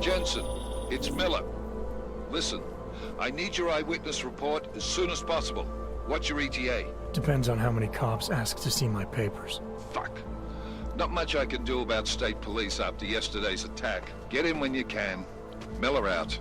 Jensen, it's Miller. Listen, I need your eyewitness report as soon as possible. What's your ETA? Depends on how many cops ask to see my papers. Fuck. Not much I can do about state police after yesterday's attack. Get in when you can. Miller out.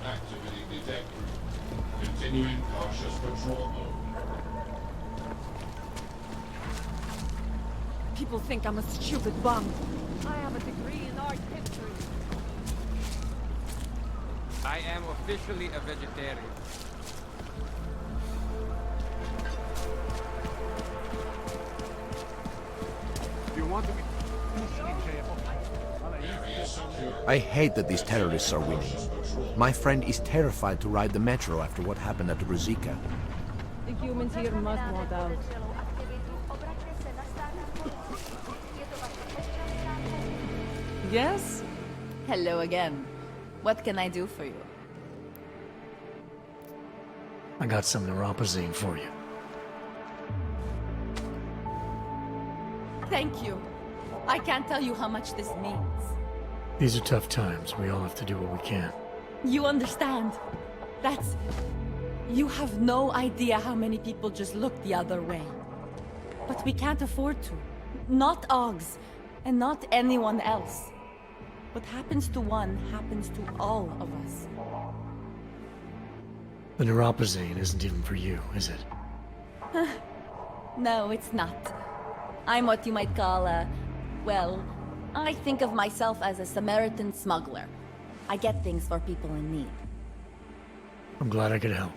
Activity detected. Continuing cautious patrol mode. People think I'm a stupid bum. I have a degree in art history. I am officially a vegetarian. Do you want to be... I hate that these terrorists are winning. My friend is terrified to ride the metro after what happened at the Ruzicka. The humans here must want out. Yes? Hello again. What can I do for you? I got some neuropozyne for you. Thank you. I can't tell you how much this means. These are tough times. We all have to do what we can. You understand? That's... You have no idea how many people just look the other way. But we can't afford to. Not Oggs, and not anyone else. What happens to one happens to all of us. The neuropozyne isn't even for you, is it? No, it's not. I'm what you might call a... Well, I think of myself as a Samaritan smuggler. I get things for people in need. I'm glad I could help.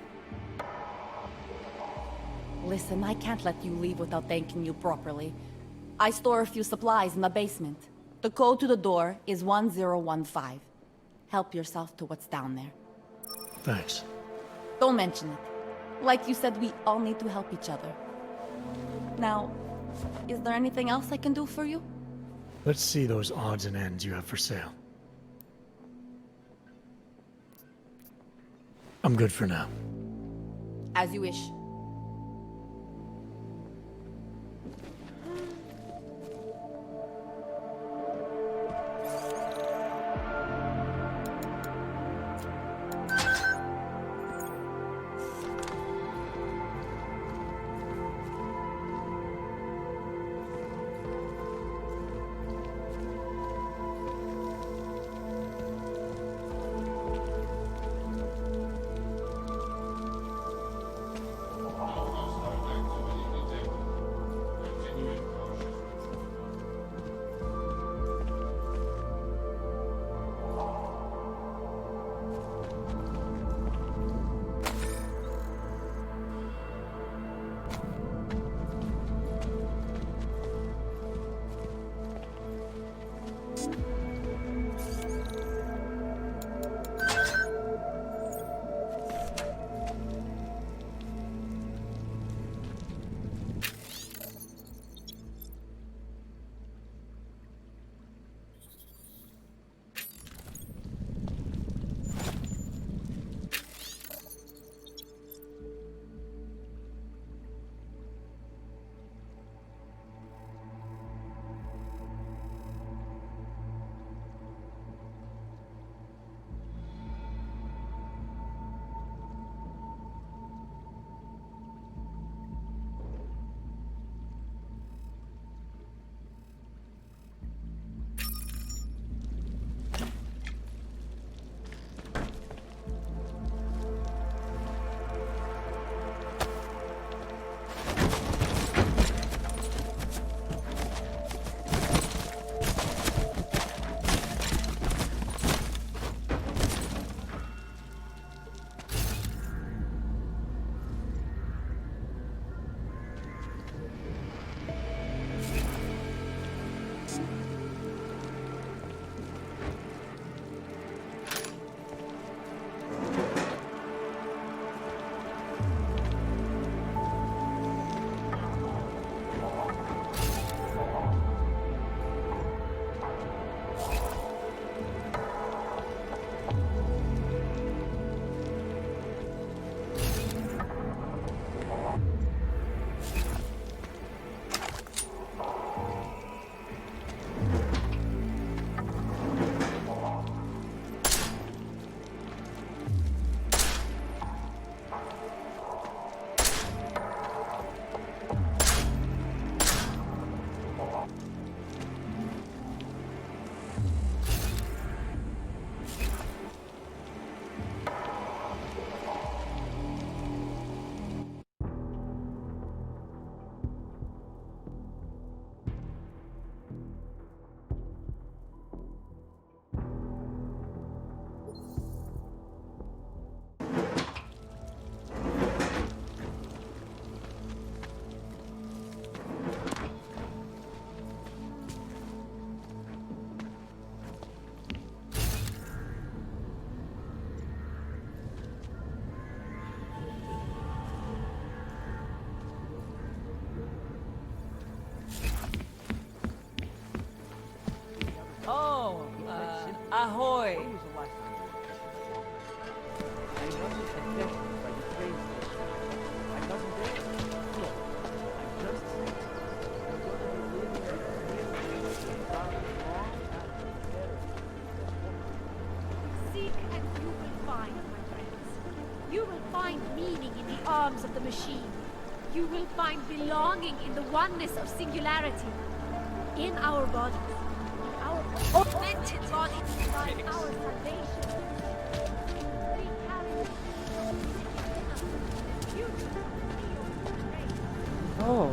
Listen, I can't let you leave without thanking you properly. I store a few supplies in the basement. The code to the door is 1015. Help yourself to what's down there. Thanks. Don't mention it. Like you said, we all need to help each other. Now, is there anything else I can do for you? Let's see those odds and ends you have for sale. I'm good for now. As you wish. Ahoy! When was the last time you were tested? I wasn't suggested by the train station. I wasn't there. Look, I'm just saying. I'm gonna live in a long after the terror. Seek and you will find, my friends. You will find meaning in the arms of the machine. You will find belonging in the oneness of singularity. In our bodies. In our augmented bodies. By our salvation. We carry the future of the race. Oh.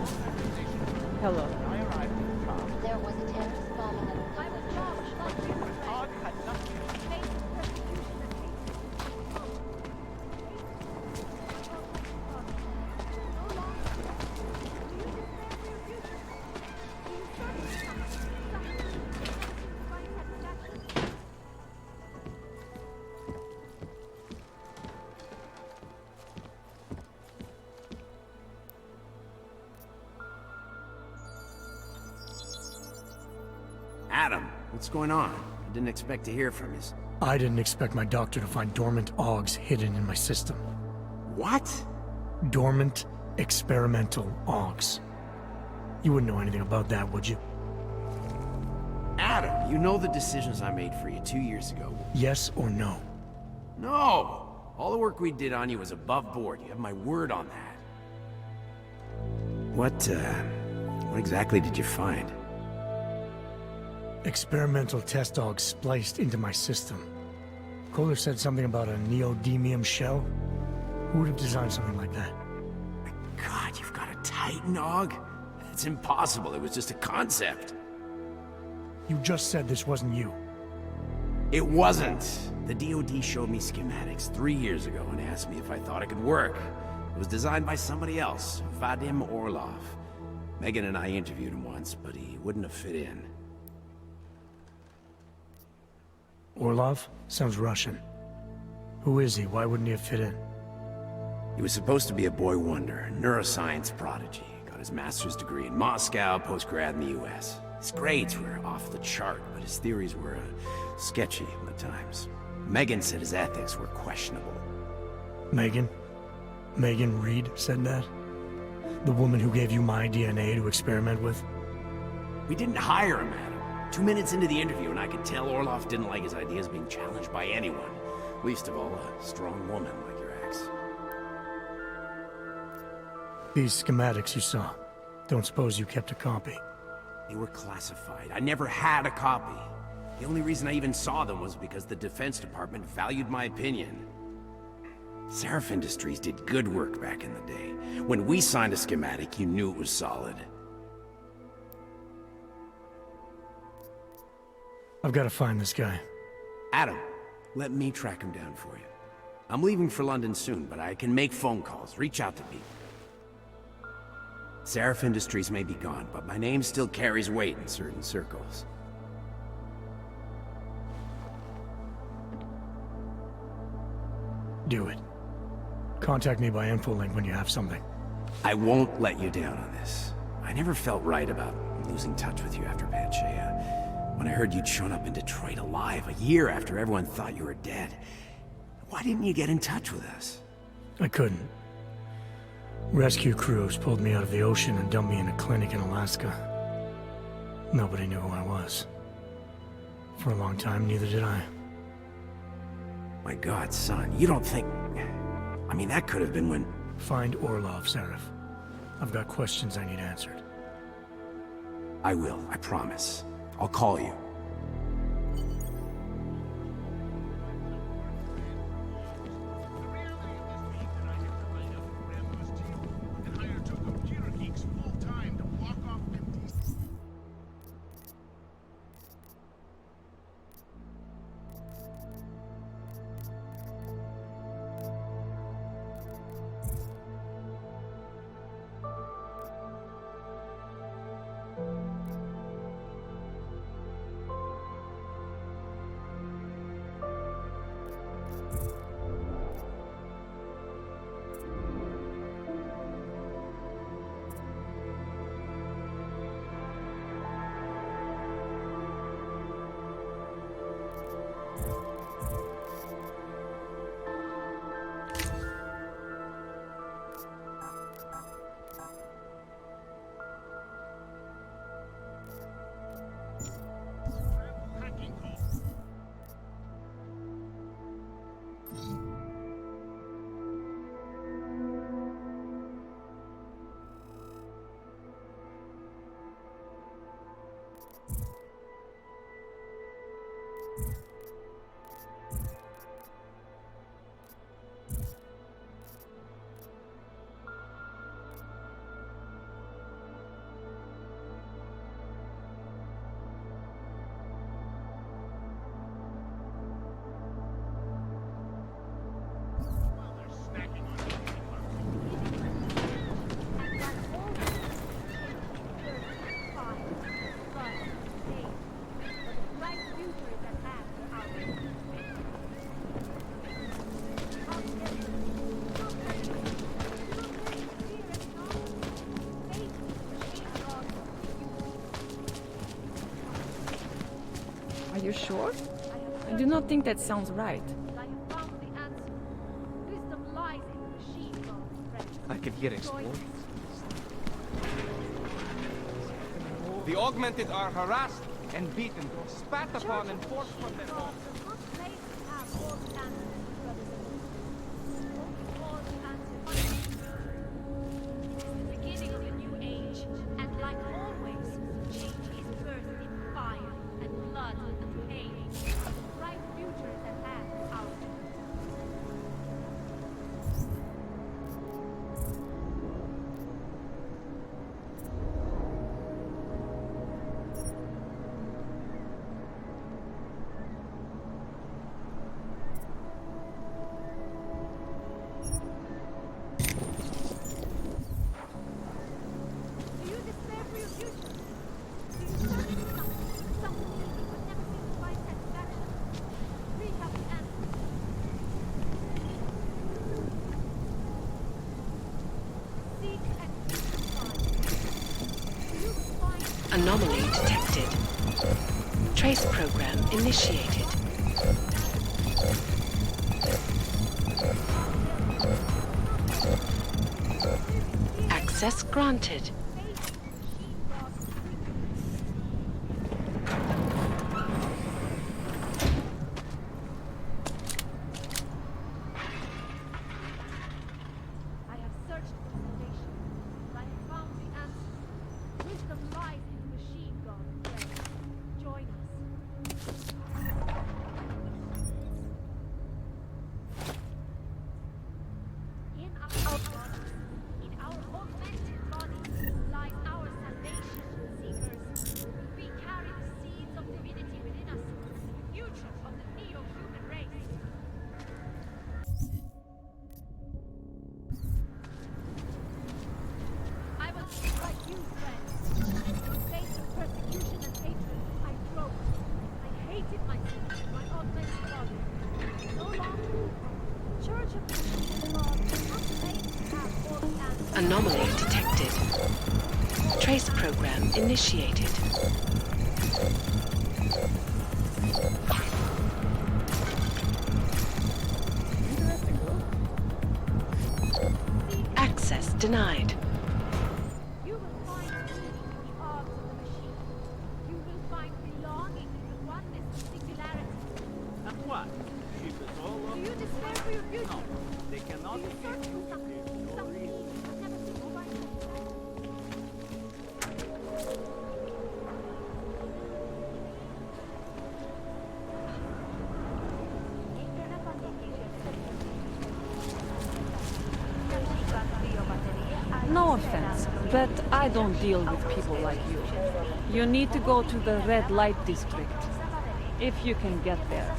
Hello. I arrived in the car. There was a terrorist bombing at the I was Josh, But the dog had nothing to do face persecution and Adam, what's going on? I didn't expect to hear from you. I didn't expect my doctor to find dormant augs hidden in my system. What? Dormant experimental augs. You wouldn't know anything about that, would you? Adam, you know the decisions I made for you 2 years ago. Yes or no? No! All the work we did on you was above board. You have my word on that. What exactly did you find? Experimental test augs spliced into my system. Kohler said something about a neodymium shell. Who would have designed something like that? My God, you've got a Titan aug? It's impossible. It was just a concept. You just said this wasn't you. It wasn't. The DoD showed me schematics 3 years ago and asked me if I thought it could work. It was designed by somebody else, Vadim Orlov. Megan and I interviewed him once, but he wouldn't have fit in. Orlov? Sounds Russian. Who is he? Why wouldn't he have fit in? He was supposed to be a boy wonder, neuroscience prodigy. Got his master's degree in Moscow, post-grad in the US. His grades were off the chart, but his theories were sketchy at times. Megan said his ethics were questionable. Megan? Megan Reed said that? The woman who gave you my DNA to experiment with? We didn't hire him, Adam. 2 minutes into the interview, and I could tell Orlov didn't like his ideas being challenged by anyone. Least of all, a strong woman like your ex. These schematics you saw. Don't suppose you kept a copy? They were classified. I never had a copy. The only reason I even saw them was because the Defense Department valued my opinion. Seraph Industries did good work back in the day. When we signed a schematic, you knew it was solid. I've got to find this guy. Adam, let me track him down for you. I'm leaving for London soon, but I can make phone calls, reach out to people. Seraph Industries may be gone, but my name still carries weight in certain circles. Do it. Contact me by infolink when you have something. I won't let you down on this. I never felt right about losing touch with you after Panchea. When I heard you'd shown up in Detroit alive a year after everyone thought you were dead, why didn't you get in touch with us? I couldn't. Rescue crews pulled me out of the ocean and dumped me in a clinic in Alaska. Nobody knew who I was. For a long time, neither did I. My God, son, you don't think... I mean, that could have been when... Find Orlov, Seraph. I've got questions I need answered. I will, I promise. I'll call you. you sure? I do not think that sounds right. I have found the answer. Wisdom lies in the machine, God, friend. I can hear explosions. The augmented are harassed and beaten, spat upon and forced from their homes. Does not claim to have all the answers, brothers and sisters. Only all the answers. It is the beginning of a new age, and like always, change is birthed in fire and blood and pain. A bright future is at hand, our Do you despair for your future? Do you search for something but never seem to find satisfaction? We have the answer. Seek and you will find. You will find. Anomaly detected. Trace program initiated. Access granted. I have searched for salvation, but I have found the answer. Wisdom lies in the machine, God. Friend. Join us. In our bodies, in our augmented bodies, lies our salvation, seekers. We carry the seeds of divinity within us, the future of the neo-human race. I was like you, friend. In the face of persecution and hatred, I broke. I hated myself, my augmented body. No longer. Church of the Machine God does not claim to have all the answers. Anomaly detected. Trace program initiated. Access denied. You will find meaning in the arms of the machine. You will find belonging in the oneness of singularity. And what? Ship is all Do up. you despair for your future? No, they cannot Do you give search you for something, no something reason. but never seem to find satisfaction? No offense, but I don't deal with people like you. You need to go to the red light district. If you can get there.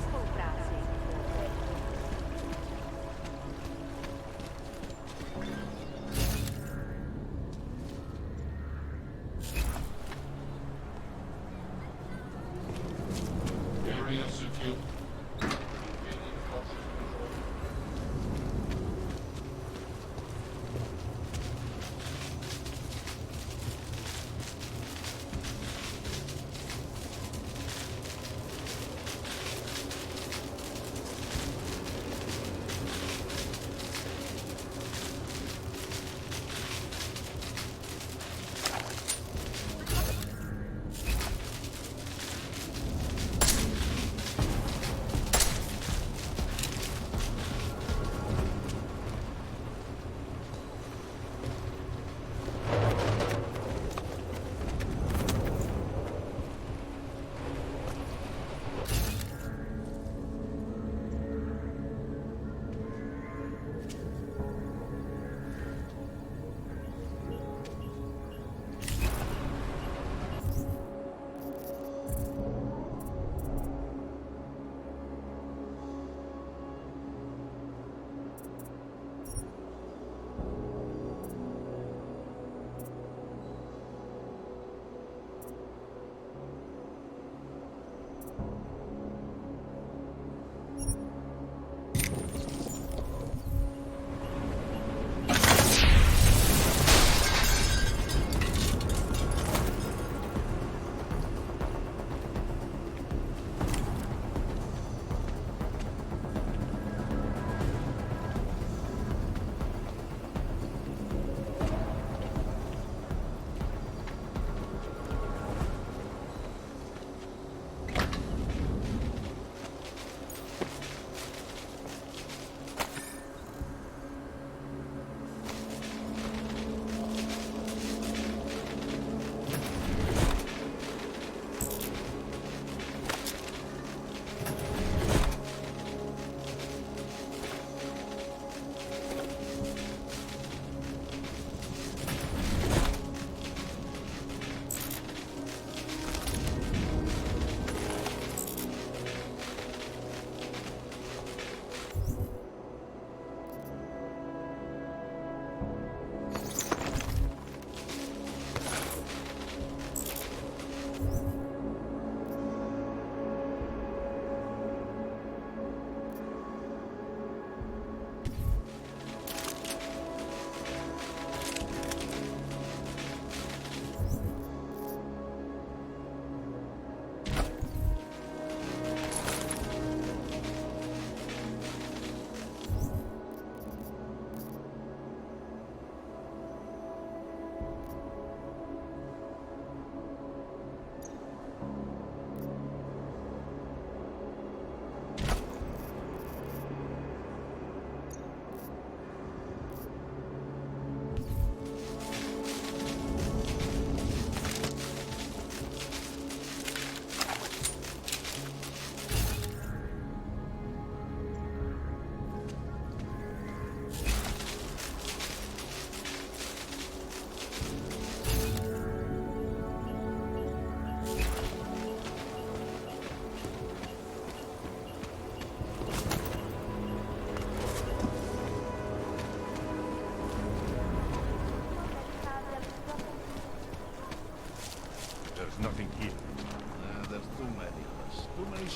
Area secure. Maintaining culture control.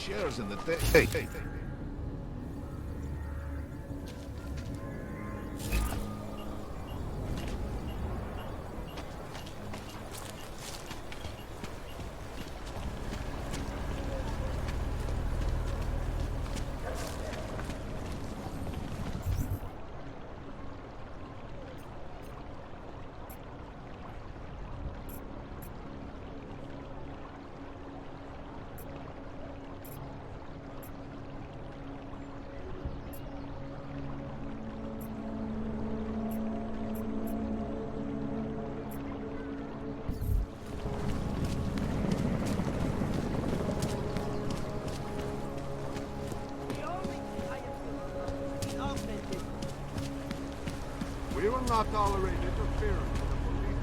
shares in the day. Hey. We will not tolerate interference with the police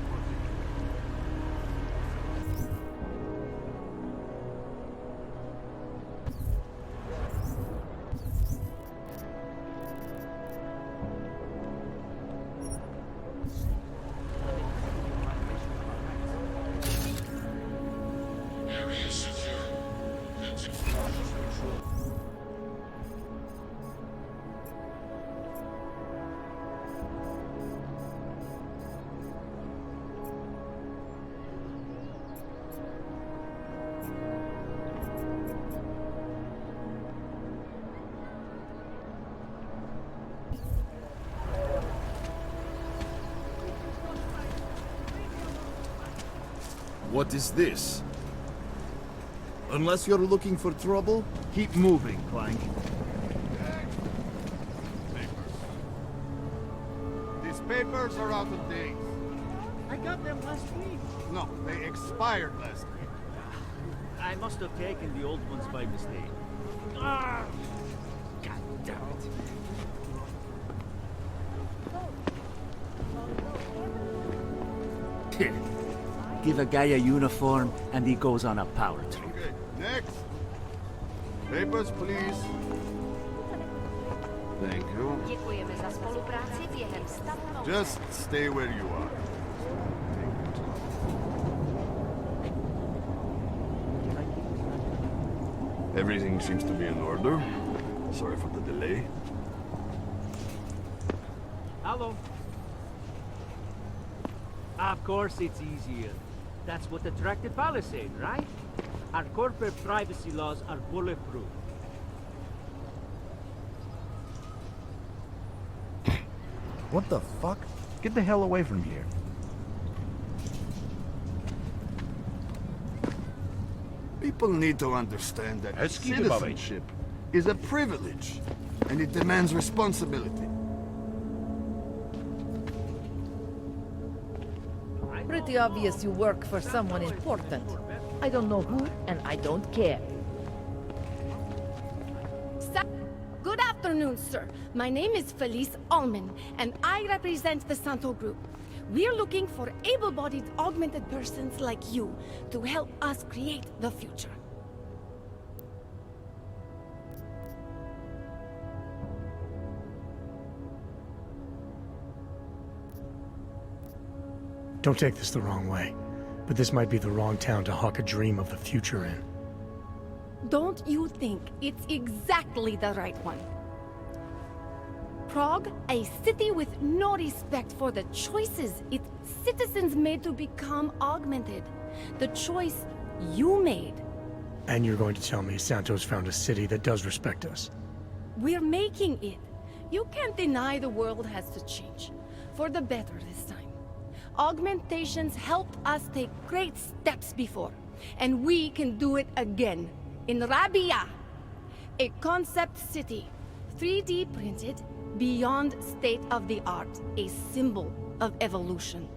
What is this? Unless you're looking for trouble, keep moving, Clank. These papers are out of date. I got them last week. No, they expired last week. I must have taken the old ones by mistake. Ah! God damn it. Give a guy a uniform and he goes on a power trip. Okay, next. Papers, please. Thank you. Děkujeme za spolupráci během stavby. Just stay where you are. Everything seems to be in order. Sorry for the delay. Hello. Of course it's easier. That's what attracted Palisade, right? Our corporate privacy laws are bulletproof. What the fuck? Get the hell away from here. People need to understand that citizenship is a privilege, and it demands responsibility. Pretty obvious you work for someone important. I don't know who, and I don't care. Good afternoon, sir. My name is Felice Allman, and I represent the Santo Group. We're looking for able-bodied augmented persons like you to help us create the future. Don't take this the wrong way, but this might be the wrong town to hawk a dream of the future in. Don't you think it's exactly the right one? Prague, a city with no respect for the choices its citizens made to become augmented. The choice you made. And you're going to tell me Santos found a city that does respect us? We're making it. You can't deny the world has to change. For the better this time. Augmentations helped us take great steps before. And we can do it again. In Rabia. A concept city. 3D printed. Beyond state-of-the-art, a symbol of evolution.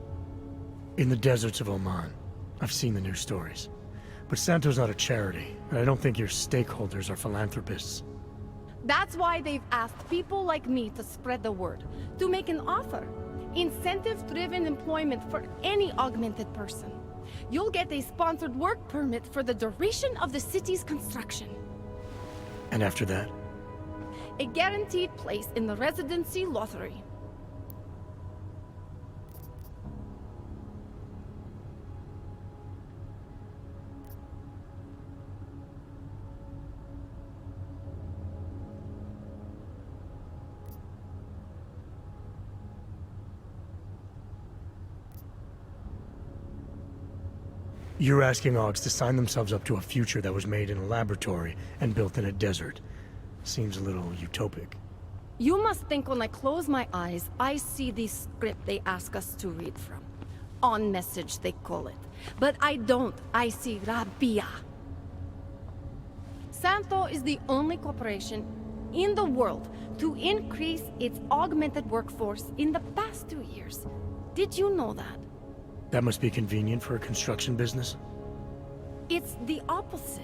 In the deserts of Oman. I've seen the news stories. But Santo's not a charity, and I don't think your stakeholders are philanthropists. That's why they've asked people like me to spread the word, to make an offer. Incentive-driven employment for any augmented person. You'll get a sponsored work permit for the duration of the city's construction. And after that? A guaranteed place in the residency lottery. You're asking Augs to sign themselves up to a future that was made in a laboratory and built in a desert. Seems a little utopic. You must think when I close my eyes, I see the script they ask us to read from. On message, they call it. But I don't. I see Rabia. Santo is the only corporation in the world to increase its augmented workforce in the past 2 years. Did you know that? That must be convenient for a construction business. It's the opposite.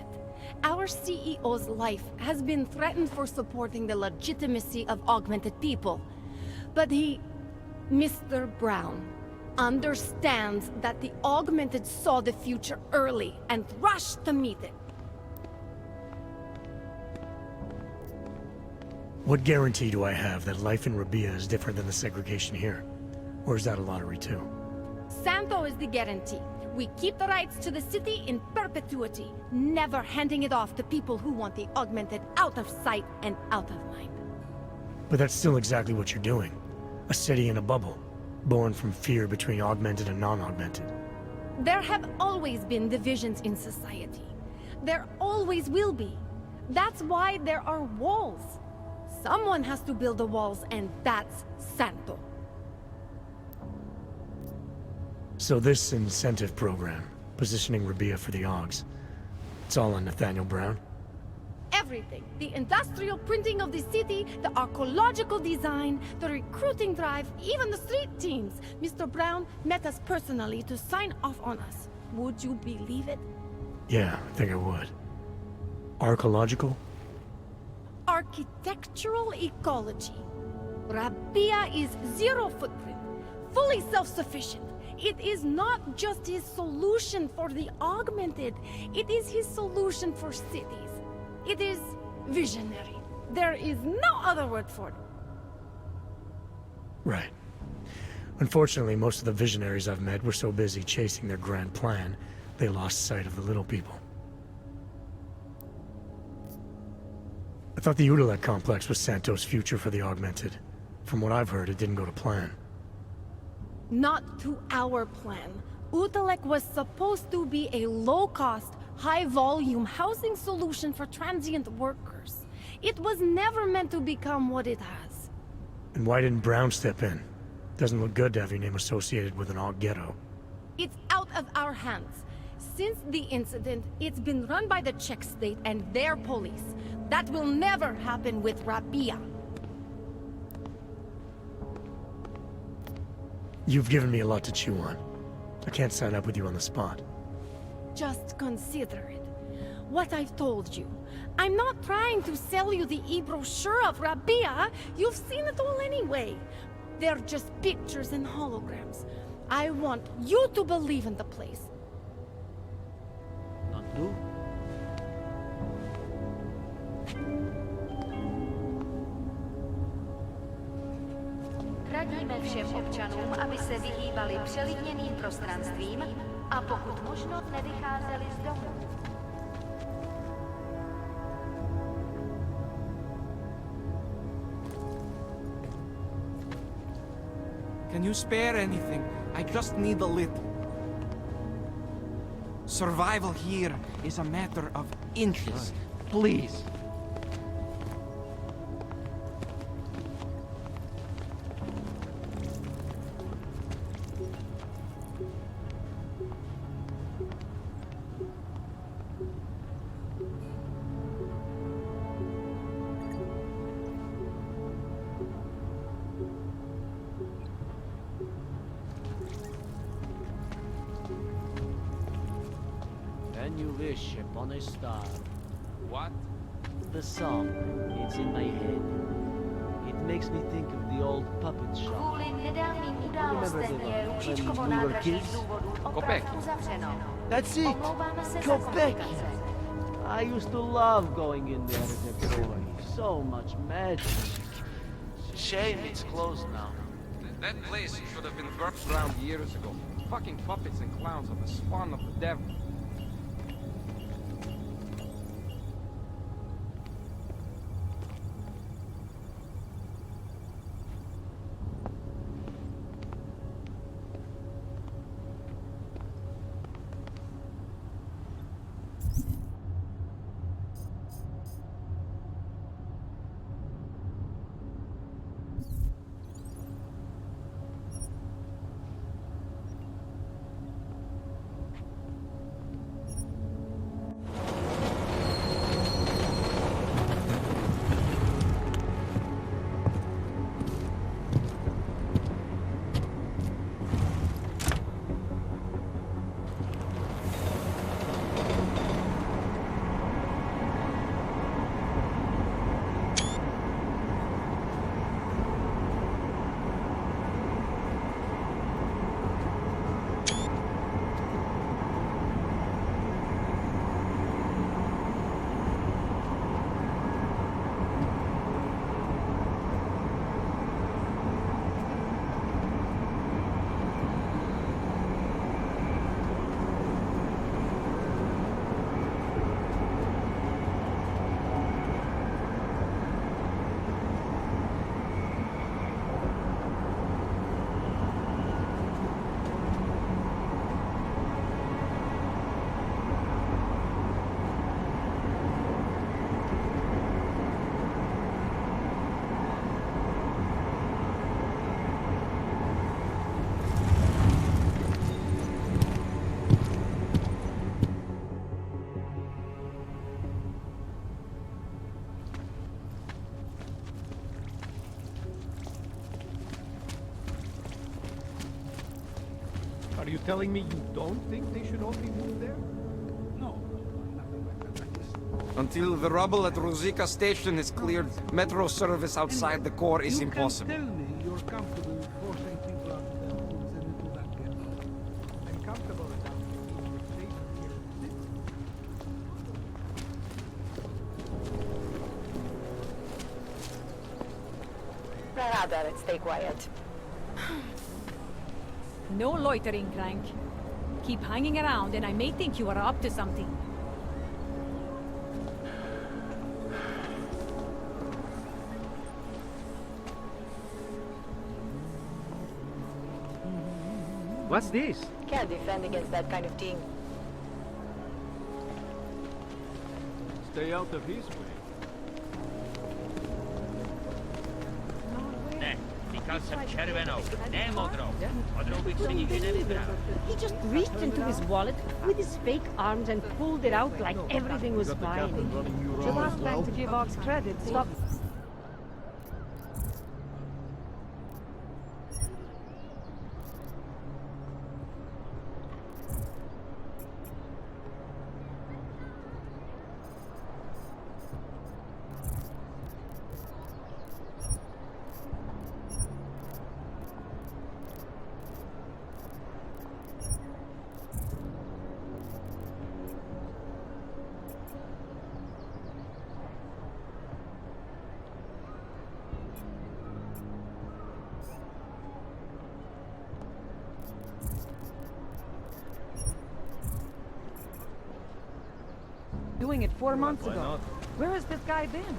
Our CEO's life has been threatened for supporting the legitimacy of augmented people. But he, Mr. Brown, understands that the augmented saw the future early and rushed to meet it. What guarantee do I have that life in Rabia is different than the segregation here? Or is that a lottery too? Santo is the guarantee. We keep the rights to the city in perpetuity, never handing it off to people who want the augmented out of sight and out of mind. But that's still exactly what you're doing. A city in a bubble, born from fear between augmented and non-augmented. There have always been divisions in society. There always will be. That's why there are walls. Someone has to build the walls, and that's Santo. So this incentive program, positioning Rabia for the Augs, it's all on Nathaniel Brown? Everything. The industrial printing of the city, the archaeological design, the recruiting drive, even the street teams. Mr. Brown met us personally to sign off on us. Would you believe it? Yeah, I think I would. Archaeological? Architectural ecology. Rabia is zero footprint, fully self-sufficient. It is not just his solution for the augmented, it is his solution for cities. It is visionary. There is no other word for it. Right. Unfortunately, most of the visionaries I've met were so busy chasing their grand plan, they lost sight of the little people. I thought the Udalek complex was Santo's future for the augmented. From what I've heard, it didn't go to plan. Not to our plan. Utalek was supposed to be a low-cost, high-volume housing solution for transient workers. It was never meant to become what it has. And why didn't Brown step in? Doesn't look good to have your name associated with an Aug ghetto. It's out of our hands. Since the incident, it's been run by the Czech state and their police. That will never happen with Rabia. You've given me a lot to chew on. I can't sign up with you on the spot. Just consider it. What I've told you. I'm not trying to sell you the e-brochure of Rabia. You've seen it all anyway. They're just pictures and holograms. I want you to believe in the place. Not you? Radíme všem občanům, aby se vyhýbali přelidněným prostranstvím a pokud možno nevycházeli z domu. Can you spare anything? I just need a little. Survival here is a matter of inches. Please. Can you wish upon a star? What? The song, it's in my head. It makes me think of the old puppet shop. Kvůli nedávným událostem je Růžičkovo nádraží z důvodu opravdu uzavřeno. That's it! Omlouváme se za Quebec! komplikace. I used to love going in there as a boy. So much magic. Shame it's closed now. That place should have been burnt down years ago. Fucking puppets and clowns are the spawn of the devil. Are you telling me you don't think they should all be moved there? No. Until the rubble at Rosika Station is cleared, metro service outside the core is impossible. Tell me you're comfortable with forcing people out of their homes and into that ghetto. I'm comfortable enough being safe here in the city. Rather, let's stay quiet. No loitering, Crank. Keep hanging around and I may think you are up to something. What's this? Can't defend against that kind of thing. Stay out of his way. He just reached into his wallet with his fake arms and pulled it out like everything was fine. The last time to give Ox credit, stop. Doing it 4 months ago. Where has this guy been?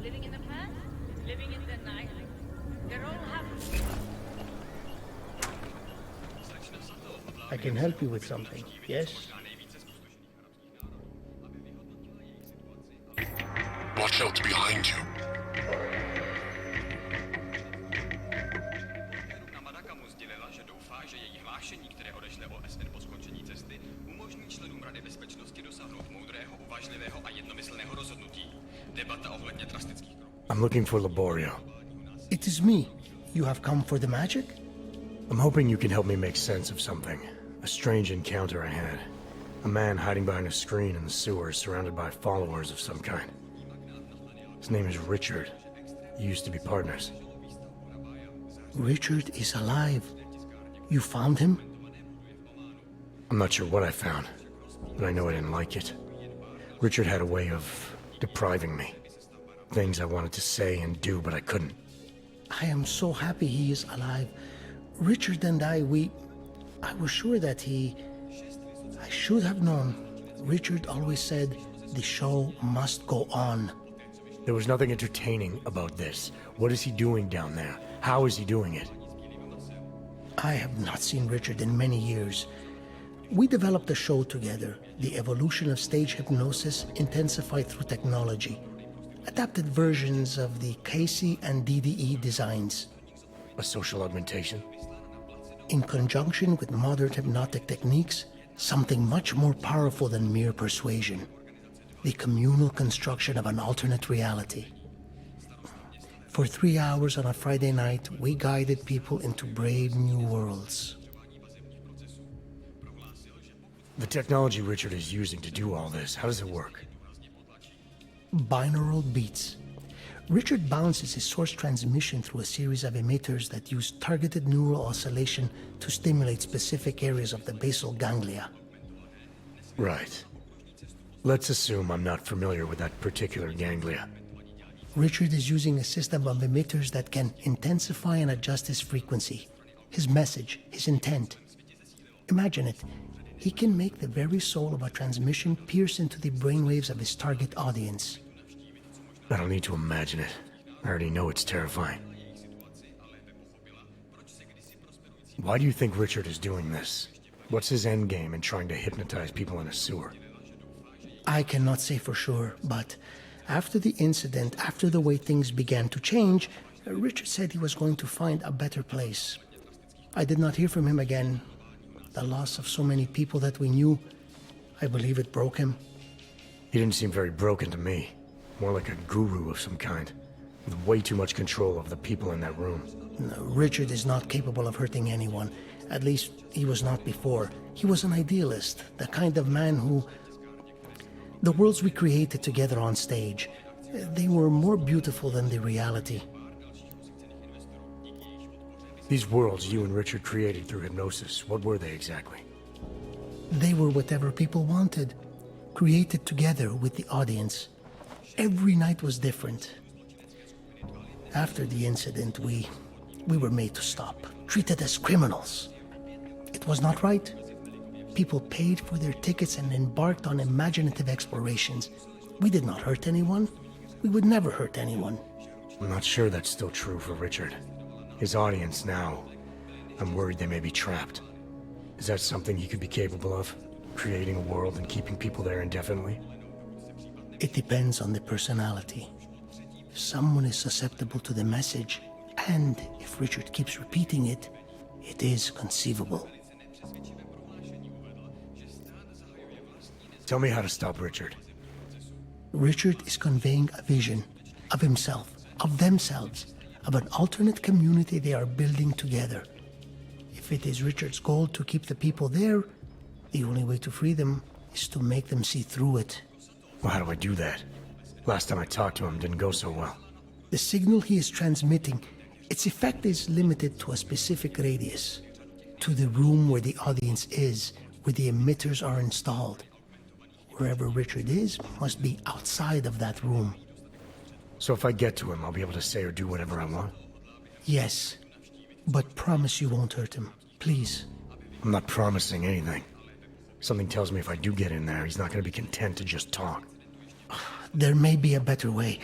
Living in the past, living in the night. They're all happy. I can help you with something, yes? Watch out behind you. I'm looking for Laborio. It is me. You have come for the magic? I'm hoping you can help me make sense of something. A strange encounter I had. A man hiding behind a screen in the sewers, surrounded by followers of some kind. His name is Richard. We used to be partners. Richard is alive. You found him? I'm not sure what I found, but I know I didn't like it. Richard had a way of depriving me. Things I wanted to say and do, but I couldn't. I am so happy he is alive. Richard and I was sure that I should have known. Richard always said, the show must go on. There was nothing entertaining about this. What is he doing down there? How is he doing it? I have not seen Richard in many years. We developed a show together, the evolution of stage hypnosis intensified through technology. Adapted versions of the Casey and DDE designs. A social augmentation? In conjunction with modern hypnotic techniques, something much more powerful than mere persuasion. The communal construction of an alternate reality. For 3 hours on a Friday night, we guided people into brave new worlds. The technology Richard is using to do all this, how does it work? Binaural beats. Richard bounces his source transmission through a series of emitters that use targeted neural oscillation to stimulate specific areas of the basal ganglia. Right. Let's assume I'm not familiar with that particular ganglia. Richard is using a system of emitters that can intensify and adjust his frequency, his message, his intent. Imagine it. He can make the very soul of a transmission pierce into the brainwaves of his target audience. I don't need to imagine it. I already know it's terrifying. Why do you think Richard is doing this? What's his endgame in trying to hypnotize people in a sewer? I cannot say for sure, but after the incident, after the way things began to change, Richard said he was going to find a better place. I did not hear from him again. The loss of so many people that we knew, I believe it broke him. He didn't seem very broken to me. More like a guru of some kind. with way too much control of the people in that room. No, Richard is not capable of hurting anyone. At least, he was not before. He was an idealist, the kind of man who... The worlds we created together on stage, they were more beautiful than the reality. These worlds you and Richard created through hypnosis, what were they exactly? They were whatever people wanted, created together with the audience. Every night was different. After the incident, we were made to stop, treated as criminals. It was not right. People paid for their tickets and embarked on imaginative explorations. We did not hurt anyone. We would never hurt anyone. I'm not sure that's still true for Richard. His audience now, I'm worried they may be trapped. Is that something he could be capable of? Creating a world and keeping people there indefinitely? It depends on the personality. If someone is susceptible to the message, and if Richard keeps repeating it, it is conceivable. Tell me how to stop Richard. Richard is conveying a vision of himself, of themselves, of an alternate community they are building together. If it is Richard's goal to keep the people there, the only way to free them is to make them see through it. Well, how do I do that? Last time I talked to him didn't go so well. The signal he is transmitting, its effect is limited to a specific radius, to the room where the audience is, where the emitters are installed. Wherever Richard is must be outside of that room. So if I get to him, I'll be able to say or do whatever I want? Yes, but promise you won't hurt him, please. I'm not promising anything. Something tells me if I do get in there, he's not going to be content to just talk. There may be a better way.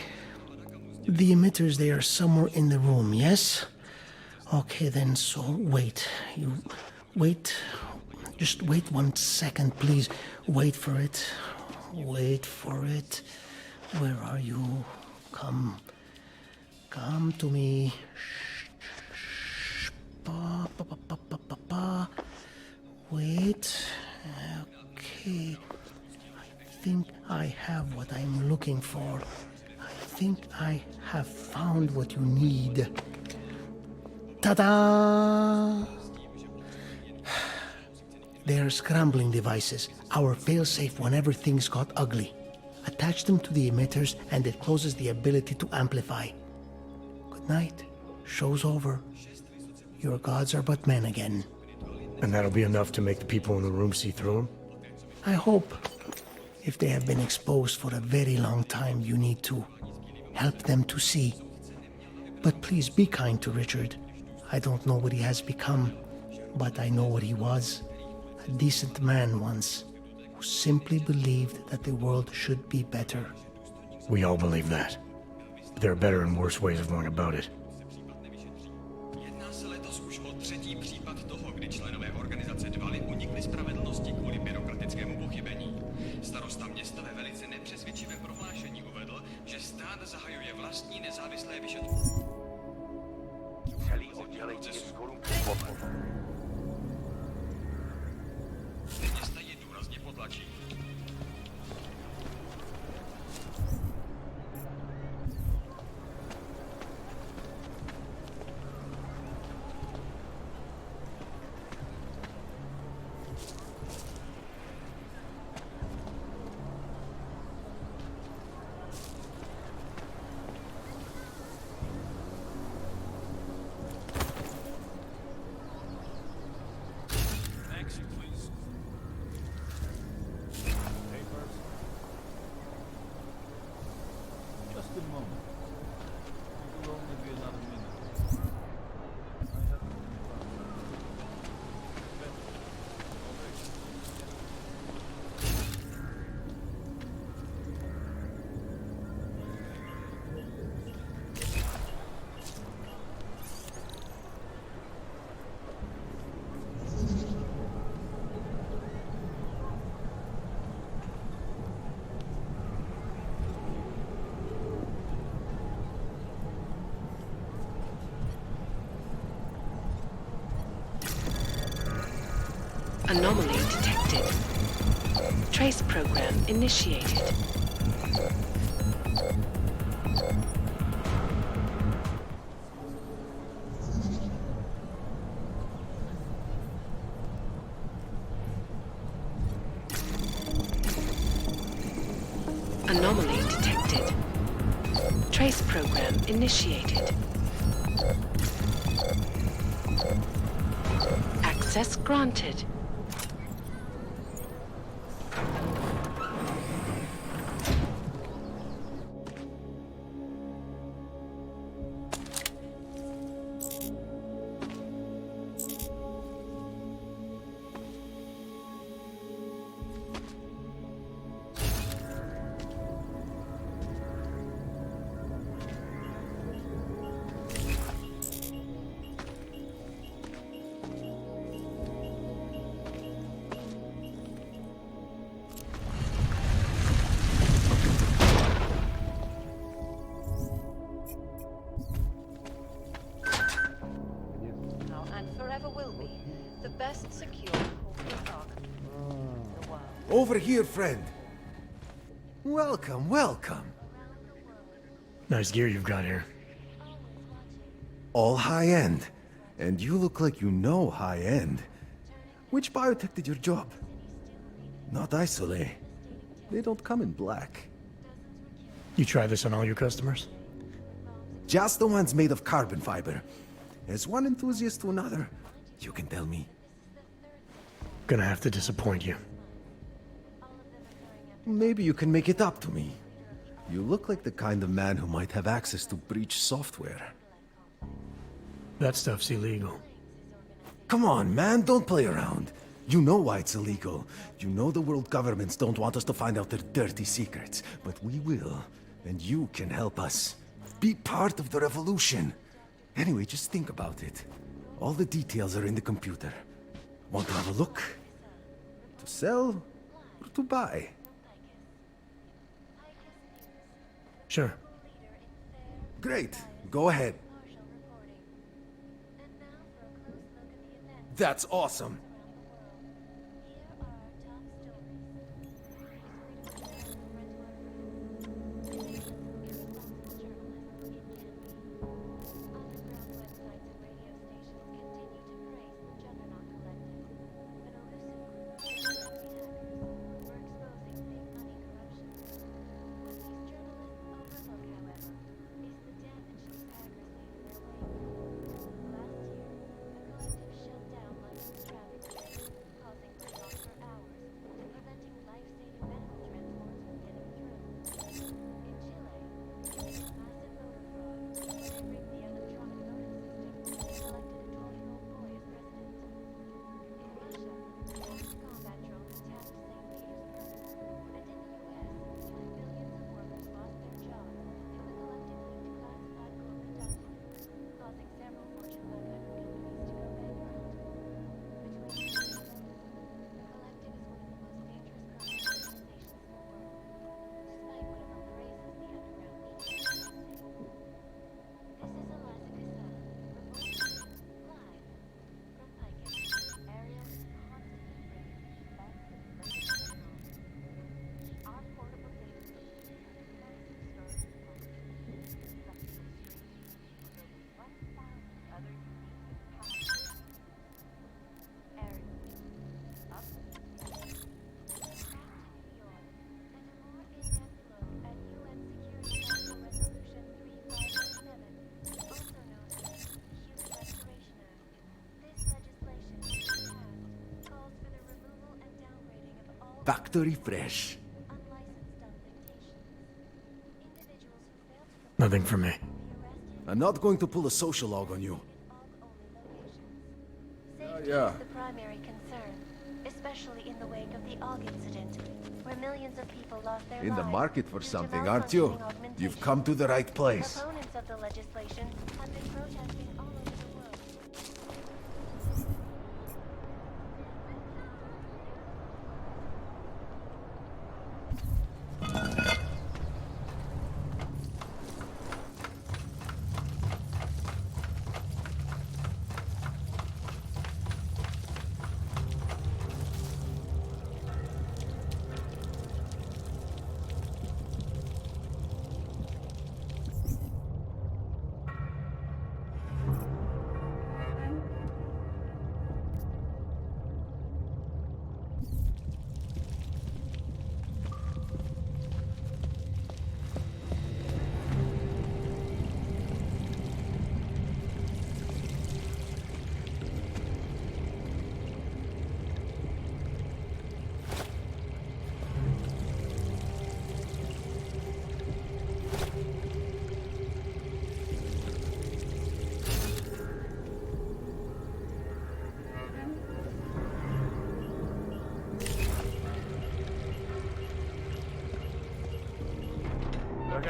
The emitters, they are somewhere in the room, yes? Okay then, so wait. You... wait. Just wait 1 second, please. Wait for it. Wait for it. Where are you? Come. Come to me. Shh. Ba, ba, ba, ba, ba, ba, ba. Wait. Okay. I think I have what I'm looking for. I think I have found what you need. Ta-da! They are scrambling devices, our failsafe whenever things got ugly. Attach them to the emitters and it closes the ability to amplify. Good night. Show's over. Your gods are but men again. And that'll be enough to make the people in the room see through him? I hope. If they have been exposed for a very long time, you need to help them to see. But please be kind to Richard. I don't know what he has become, but I know what he was. A decent man once, who simply believed that the world should be better. We all believe that. But there are better and worse ways of going about it. Jedná se letos už o 3. případ toho, kdy členové organizace dvali unikli spravedlnosti kvůli byrokratickému pochybení. Starosta města ve velice nepřesvědčivém prohlášení uvedl, že stát zahajuje vlastní nezávislé vyšetřování. Celý oddělení je zkorumpované. Města je důrazně potlačí. Anomaly detected. Trace program initiated. Anomaly detected. Trace program initiated. Access granted. Over here, friend. Welcome, welcome. Nice gear you've got here. All high-end. And you look like you know high-end. Which biotech did your job? Not Isolate. They don't come in black. You try this on all your customers? Just the ones made of carbon fiber. As one enthusiast to another, you can tell me. Gonna have to disappoint you. Maybe you can make it up to me. You look like the kind of man who might have access to breach software. That stuff's illegal. Come on, man, don't play around. You know why it's illegal. You know the world governments don't want us to find out their dirty secrets. But we will, and you can help us. Be part of the revolution. Anyway, just think about it. All the details are in the computer. Want to have a look? To sell or to buy? Sure. Great. Go ahead. That's awesome. Factory fresh. Nothing for me. I'm not going to pull a social log on you. Safety is the primary concern, especially in the wake of the AUG incident, where millions of people lost their lives. In the market for due to something, aren't you? malfunctioning augmentation. You've come to the right place. Proponents of the legislation have been protesting all over the world.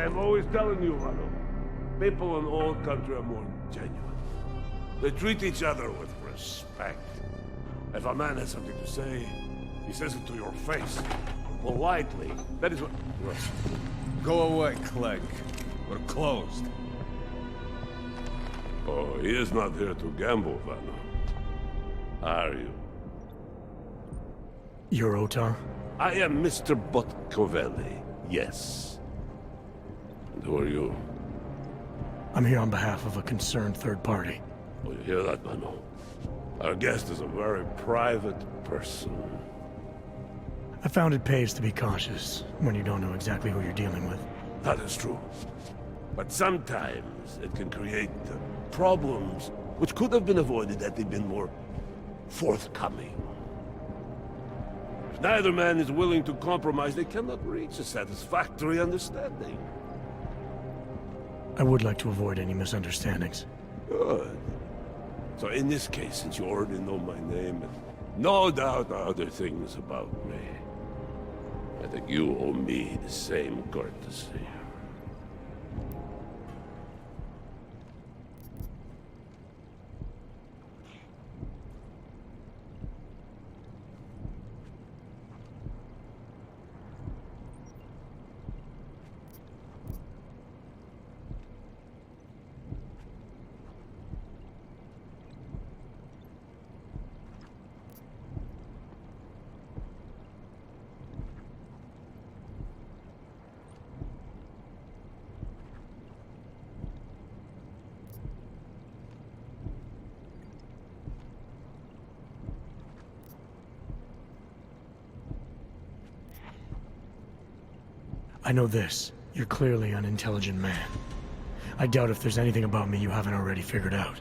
am always telling you, Vano. People in old country are more genuine. They treat each other with respect. If a man has something to say, he says it to your face. Politely. That is what... Go away, Clegg. We're closed. Oh, he is not here to gamble, Vano. Are you? You're Otar? I am Mr. Botkovelli, yes. And who are you? I'm here on behalf of a concerned third party. Oh, you hear that, Vano? Our guest is a very private person. I found it pays to be cautious when you don't know exactly who you're dealing with. That is true. But sometimes it can create problems which could have been avoided had they been more forthcoming. If neither man is willing to compromise, they cannot reach a satisfactory understanding. I would like to avoid any misunderstandings. Good. So in this case, since you already know my name, and no doubt other things about me, I think you owe me the same courtesy. I know this. You're clearly an intelligent man. I doubt if there's anything about me you haven't already figured out.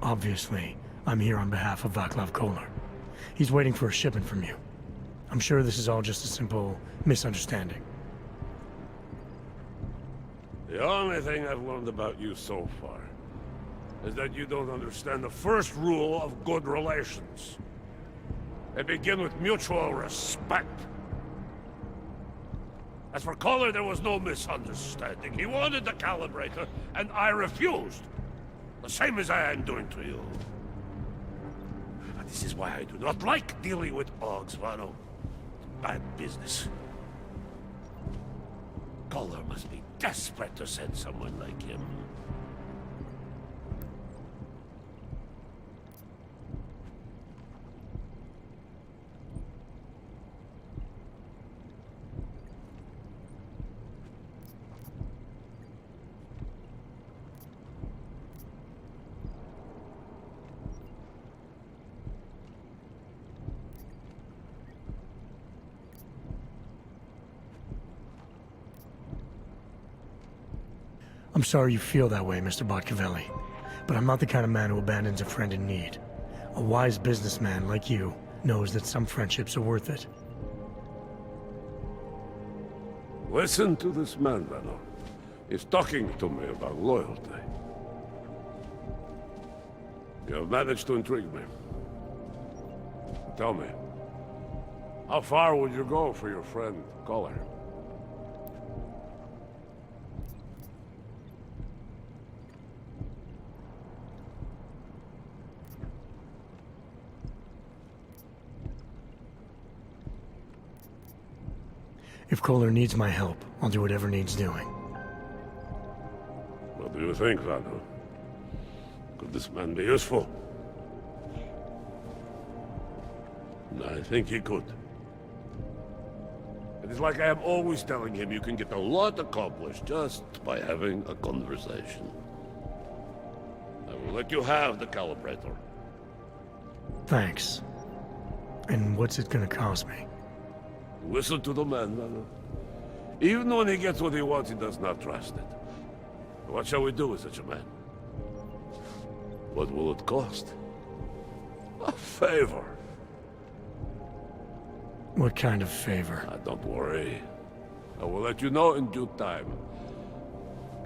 Obviously, I'm here on behalf of Vaclav Kolar. He's waiting for a shipment from you. I'm sure this is all just a simple misunderstanding. The only thing I've learned about you so far is that you don't understand the first rule of good relations. They begin with mutual respect. As for Kolar, there was no misunderstanding. He wanted the calibrator, and I refused. The same as I am doing to you. And this is why I do not like dealing with Augs, Vano. Bad business. Kolar must be desperate to send someone like him. I'm sorry you feel that way, Mr. Botkovelli, but I'm not the kind of man who abandons a friend in need. A wise businessman like you knows that some friendships are worth it. Listen to this man, Vano. He's talking to me about loyalty. You have managed to intrigue me. Tell me, how far would you go for your friend, Kolar? If Kolar needs my help, I'll do whatever needs doing. What do you think, Vano? Could this man be useful? I think he could. It is like I am always telling him, you can get a lot accomplished just by having a conversation. I will let you have the calibrator. Thanks. And what's it gonna cost me? Listen to the man, Vano. Even when he gets what he wants, he does not trust it. What shall we do with such a man? What will it cost? A favor. What kind of favor? Don't worry. I will let you know in due time.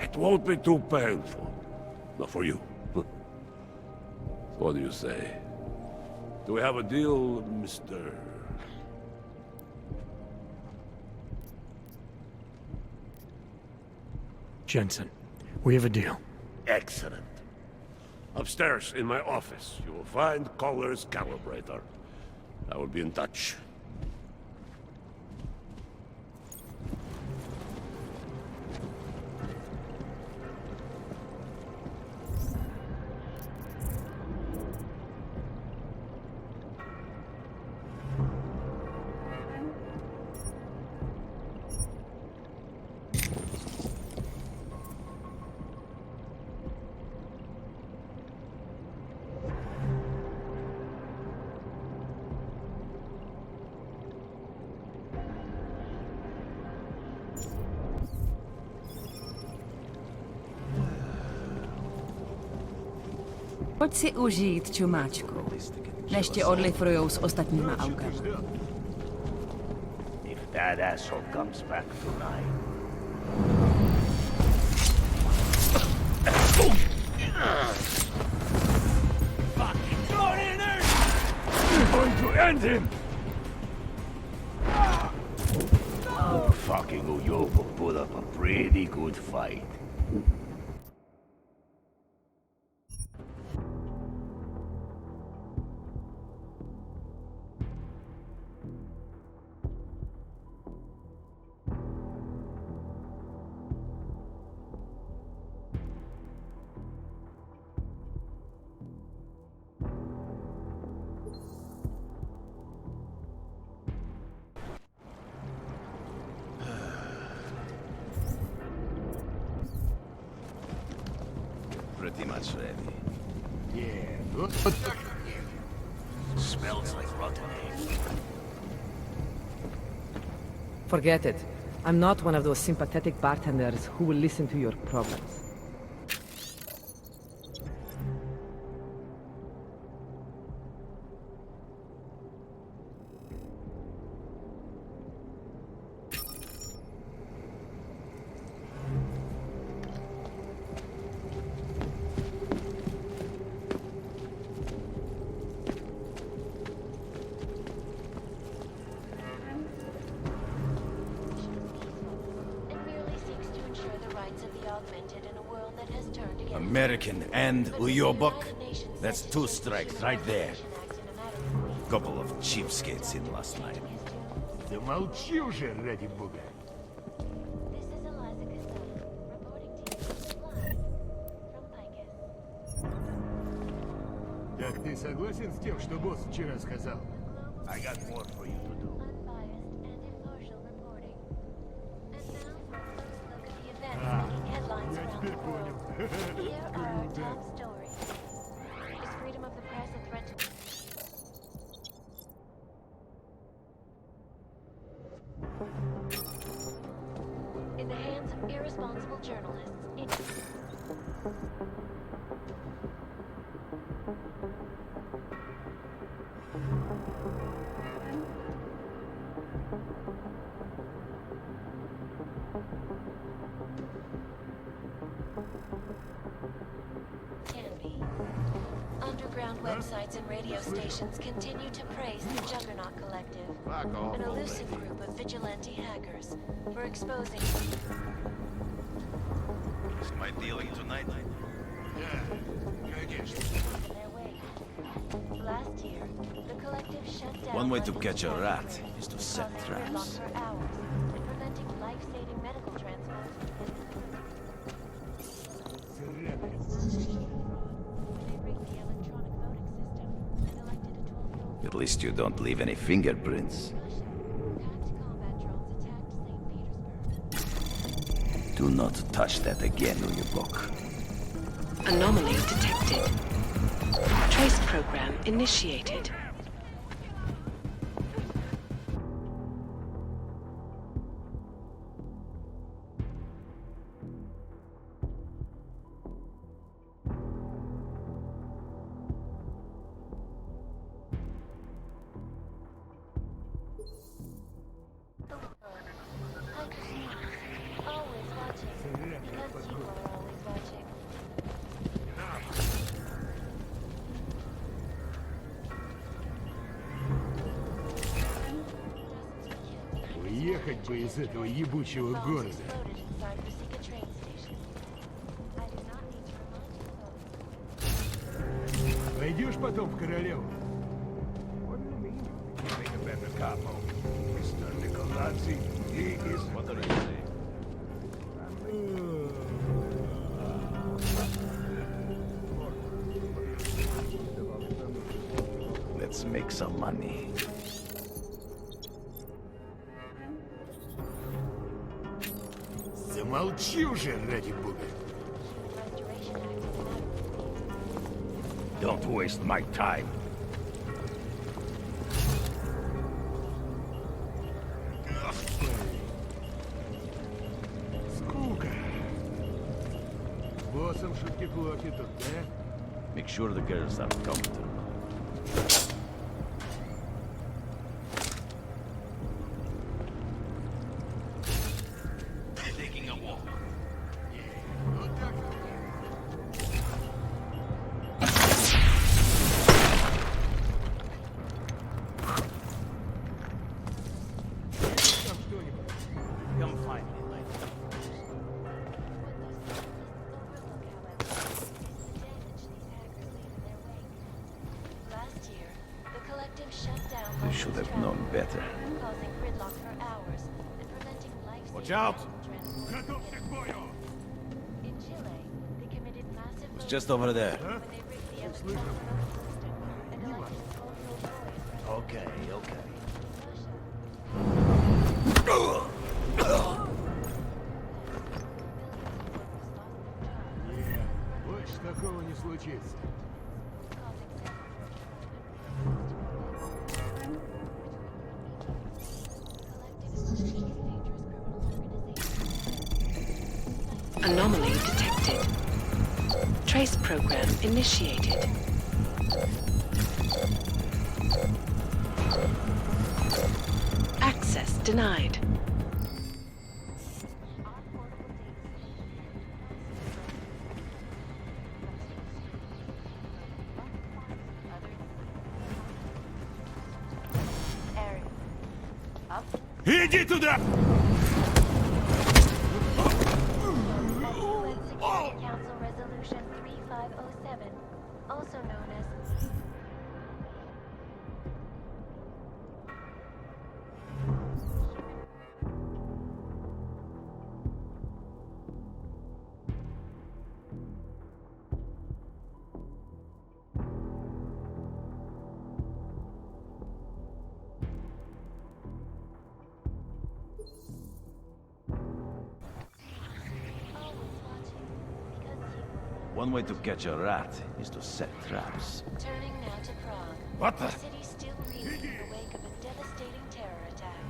It won't be too painful. Not for you. What do you say? Do we have a deal, Mr... Jensen, we have a deal. Excellent. Upstairs in my office, you will find Collar's calibrator. I will be in touch. Pojď si užít, čumáčku, než tě odlifrujou s ostatníma augama. If that asshole comes back tonight. Fucking foreigners! We're going to end him! Fucking Uyoko put up a pretty good fight. Pretty much ready. Yeah, good. Smells like rotten egg. Forget it. I'm not one of those sympathetic bartenders who will listen to your problems. American and Uyobok? That's 2 strikes right there. Couple of cheapskates in last night. Да молчи уже, ради бога. Так ты согласен с тем, что босс вчера сказал? I got more for you to do. Я теперь понял. Here are our top stories. Is freedom of the press a threat to... In the hands of irresponsible journalists, underground websites and radio stations continue to praise the Juggernaut Collective, an elusive group of vigilante hackers, for exposing... Is my dealing tonight? their way. Last year, the Collective shut down... One way to catch a rat is to set traps. for hours, and preventing life-saving medical transport. At least you don't leave any fingerprints. Do not touch that again, Uyobok. Anomaly detected. Trace program initiated. Уехать бы из этого ебучего города. Пойдешь потом в королеву? What do you mean? You make a better capo. Mr. Nicolazzi, he is... What are you saying? Let's make some money. Замолчи уже, ради бога. Don't waste my time. Скука. Боссом шутки-плохи тут, да? Make sure the girls are comfortable. Taking a walk. Come find me later. Last year, the collective shut down They should have known better. causing gridlock for hours and preventing life. Watch out! In Chile, they committed massive It's just over there. when they rigged the electronic voting system and elected cultural boys. Okay, okay. Нет, больше такого не случится. Anomaly detected. Trace program initiated. Access denied. Иди туда! Council Resolution 3507, also known as One way to catch a rat is to set traps. turning now to Prague. What the? The city still reeling in the wake of a devastating terror attack.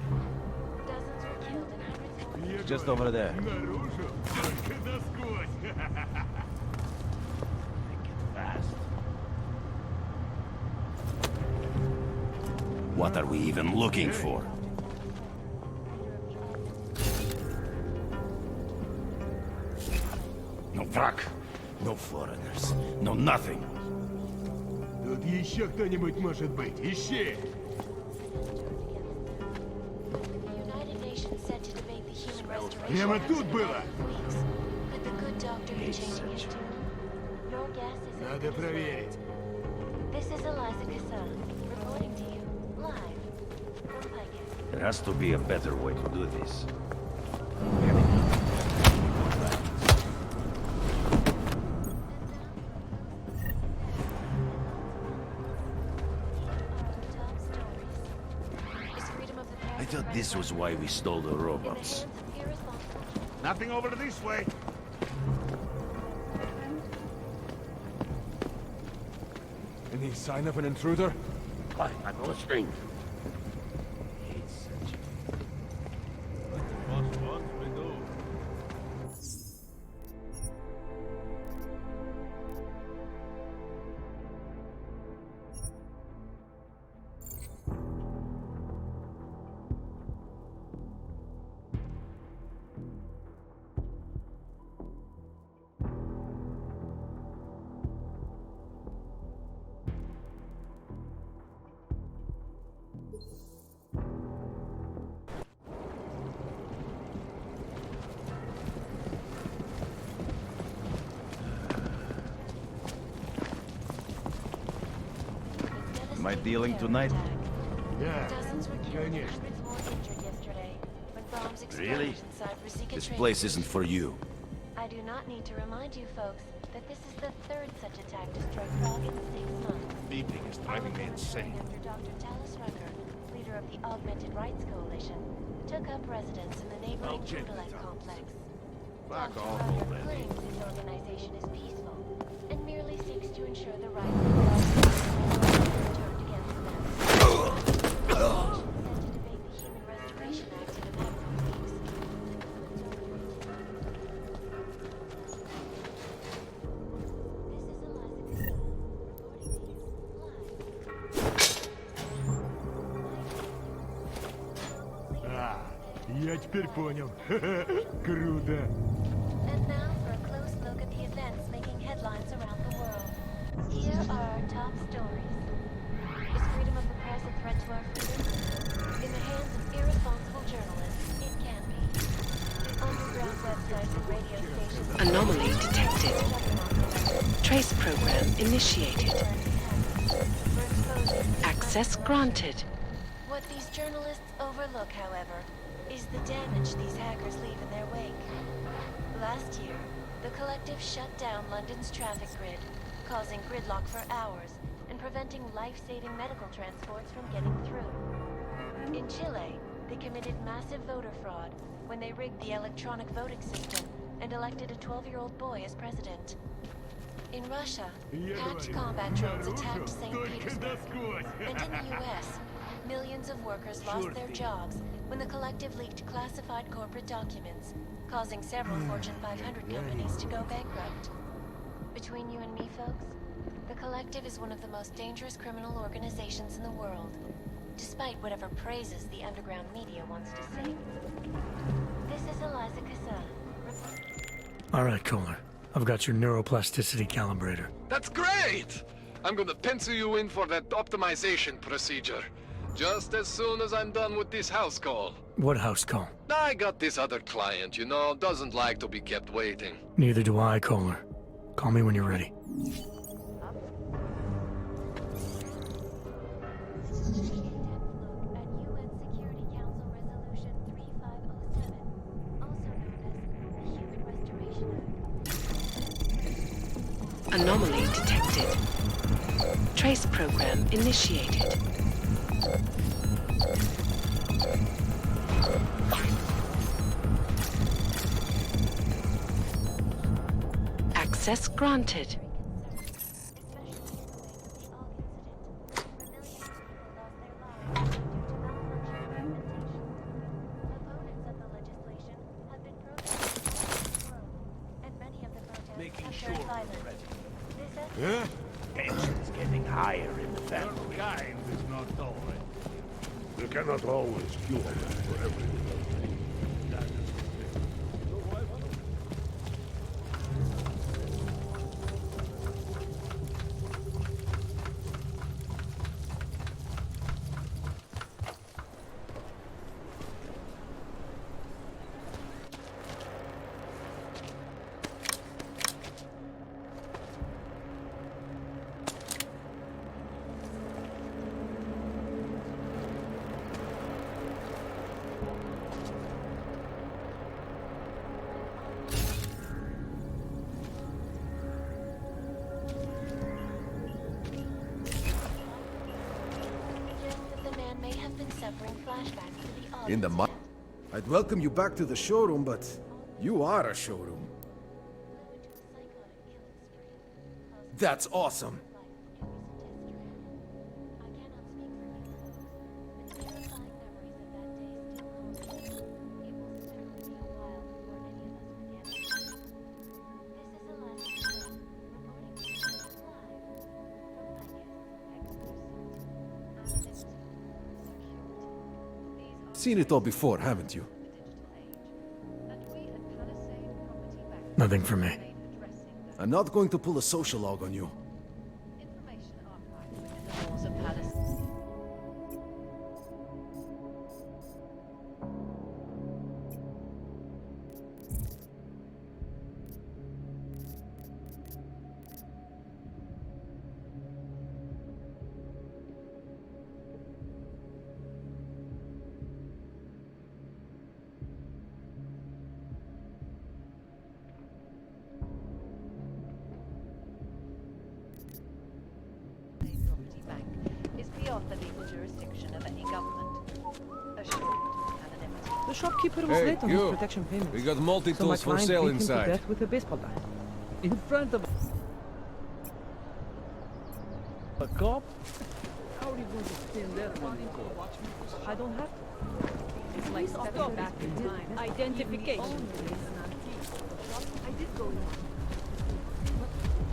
Dozens were killed and hundreds more. Just over there. Наружу, только насквозь. Fast. What are we even looking for? No truck, no foreigners, no nothing. Тут еще кто-нибудь может быть. Ищи! The United Nations said to debate the human restoration Прямо efforts тут in a было! matter of weeks. Could the good doctor be changing his tune? Your guess is as Надо good as mine. проверить. This is Eliza Kassan, reporting to you, live, from Pike. There has to be a better way to do this. I thought this was why we stole the robots. Nothing over this way. Any sign of an intruder? I'm listening. Am I dealing tonight? Yeah. Dozens were killed and hundreds more injured yesterday when bombs exploded Really? inside Rosika This train place station. isn't for you. I do not need to remind you folks that this is the third such attack to strike Prague in 6 months. Beeping is driving me insane. After Dr. Talis Rucker, leader of the Augmented Rights Coalition, took up residence in the neighboring Jubilant complex. Fuck Dr. off Rucker already. claims his organization is peaceful and merely seeks to ensure the rights of the Augmented turned against them. The coalition set to debate the Human Restoration Act in a matter of weeks. А, я теперь понял. Круто. And now for a close look at the events making headlines around the world. Here are our top stories. Is freedom of the press a threat to our freedom? In the hands of irresponsible journalists, it can be. Underground websites and radio stations... Anomaly detected. Trace program initiated. Access granted. What these journalists overlook, however, is the damage these hackers leave in their wake. Last year, the Collective shut down London's traffic grid, causing gridlock for hours and preventing life-saving medical transports from getting through. In Chile, they committed massive voter fraud when they rigged the electronic voting system and elected a 12-year-old boy as president. In Russia, hacked combat drones attacked St. Petersburg. And in the US, millions of workers lost their jobs when the Collective leaked classified corporate documents, causing several Fortune 500 companies to go bankrupt. Between you and me, folks, the Collective is one of the most dangerous criminal organizations in the world, despite whatever praises the underground media wants to sing. This is Eliza Kassan. All right, Kohler. I've got your neuroplasticity calibrator. That's great! I'm gonna pencil you in for that optimization procedure. Just as soon as I'm done with this house call. What house call? I got this other client, you know, doesn't like to be kept waiting. Neither do I, Kohler. Call me when you're ready. Anomaly detected. Trace program initiated. Access granted. Making sure we're ready. Huh? Tension's getting higher in the family. Your kind is not tolerant. You cannot always cure them for everything. In the mud. I'd welcome you back to the showroom, but you are a showroom. That's awesome. Seen it all before, haven't you? Nothing for me. I'm not going to pull a social log on you. beyond the legal jurisdiction of any government. Assured anonymity. The shopkeeper was late on his protection payments. We got So my multi-tools for client sale beat him to inside. death with a baseball bat. In front of a cop? How are you going to stand there when you call? I don't have to. It's like stepping back in time. Identification. I did go in.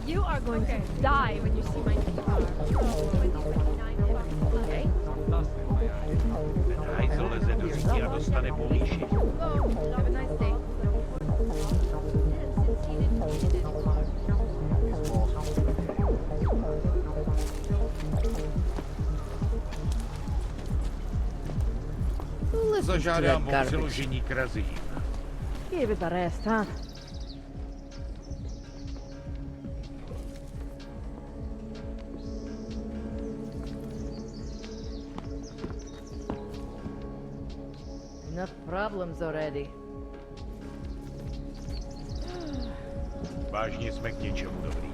You are going to die when you see my car. Okay. Have a nice day. Listen to that garbage. Give it a rest, huh? Enough problems already. Vážně jsme k něčemu dobrý.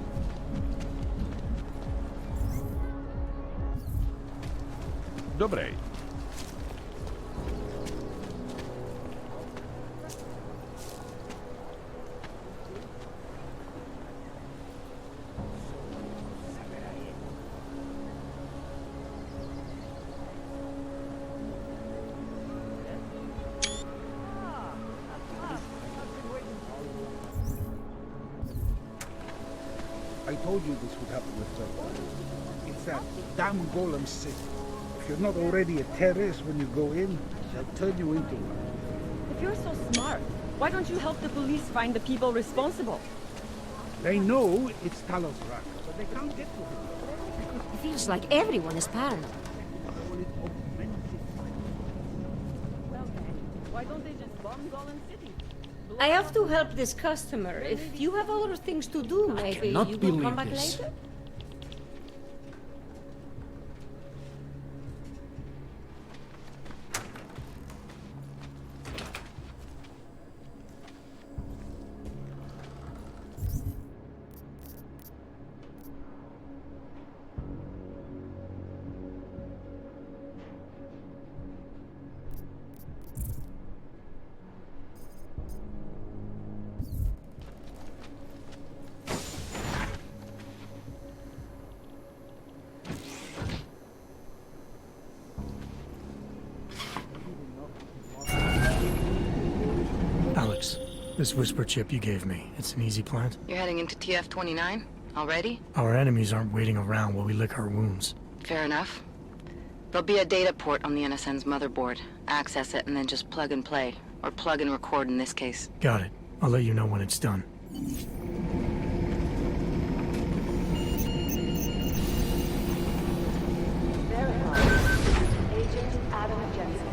Dobrý. I told you this would happen with Trevor. It's that damn golem city. If you're not already a terrorist when you go in, they'll turn you into one. If you're so smart, why don't you help the police find the people responsible? They know it's Talos Raka, but they can't get to him. It feels like everyone is paranoid. Why don't they just bomb Golem City? I have to help this customer. If you have other things to do, maybe cannot you will come believe back this. later? Alex, this whisper chip you gave me, it's an easy plant? You're heading into TF-29? Already? Our enemies aren't waiting around while we lick our wounds. Fair enough. There'll be a data port on the NSN's motherboard. Access it and then just plug and play. Or plug and record in this case. Got it. I'll let you know when it's done. Agent Adam Jensen.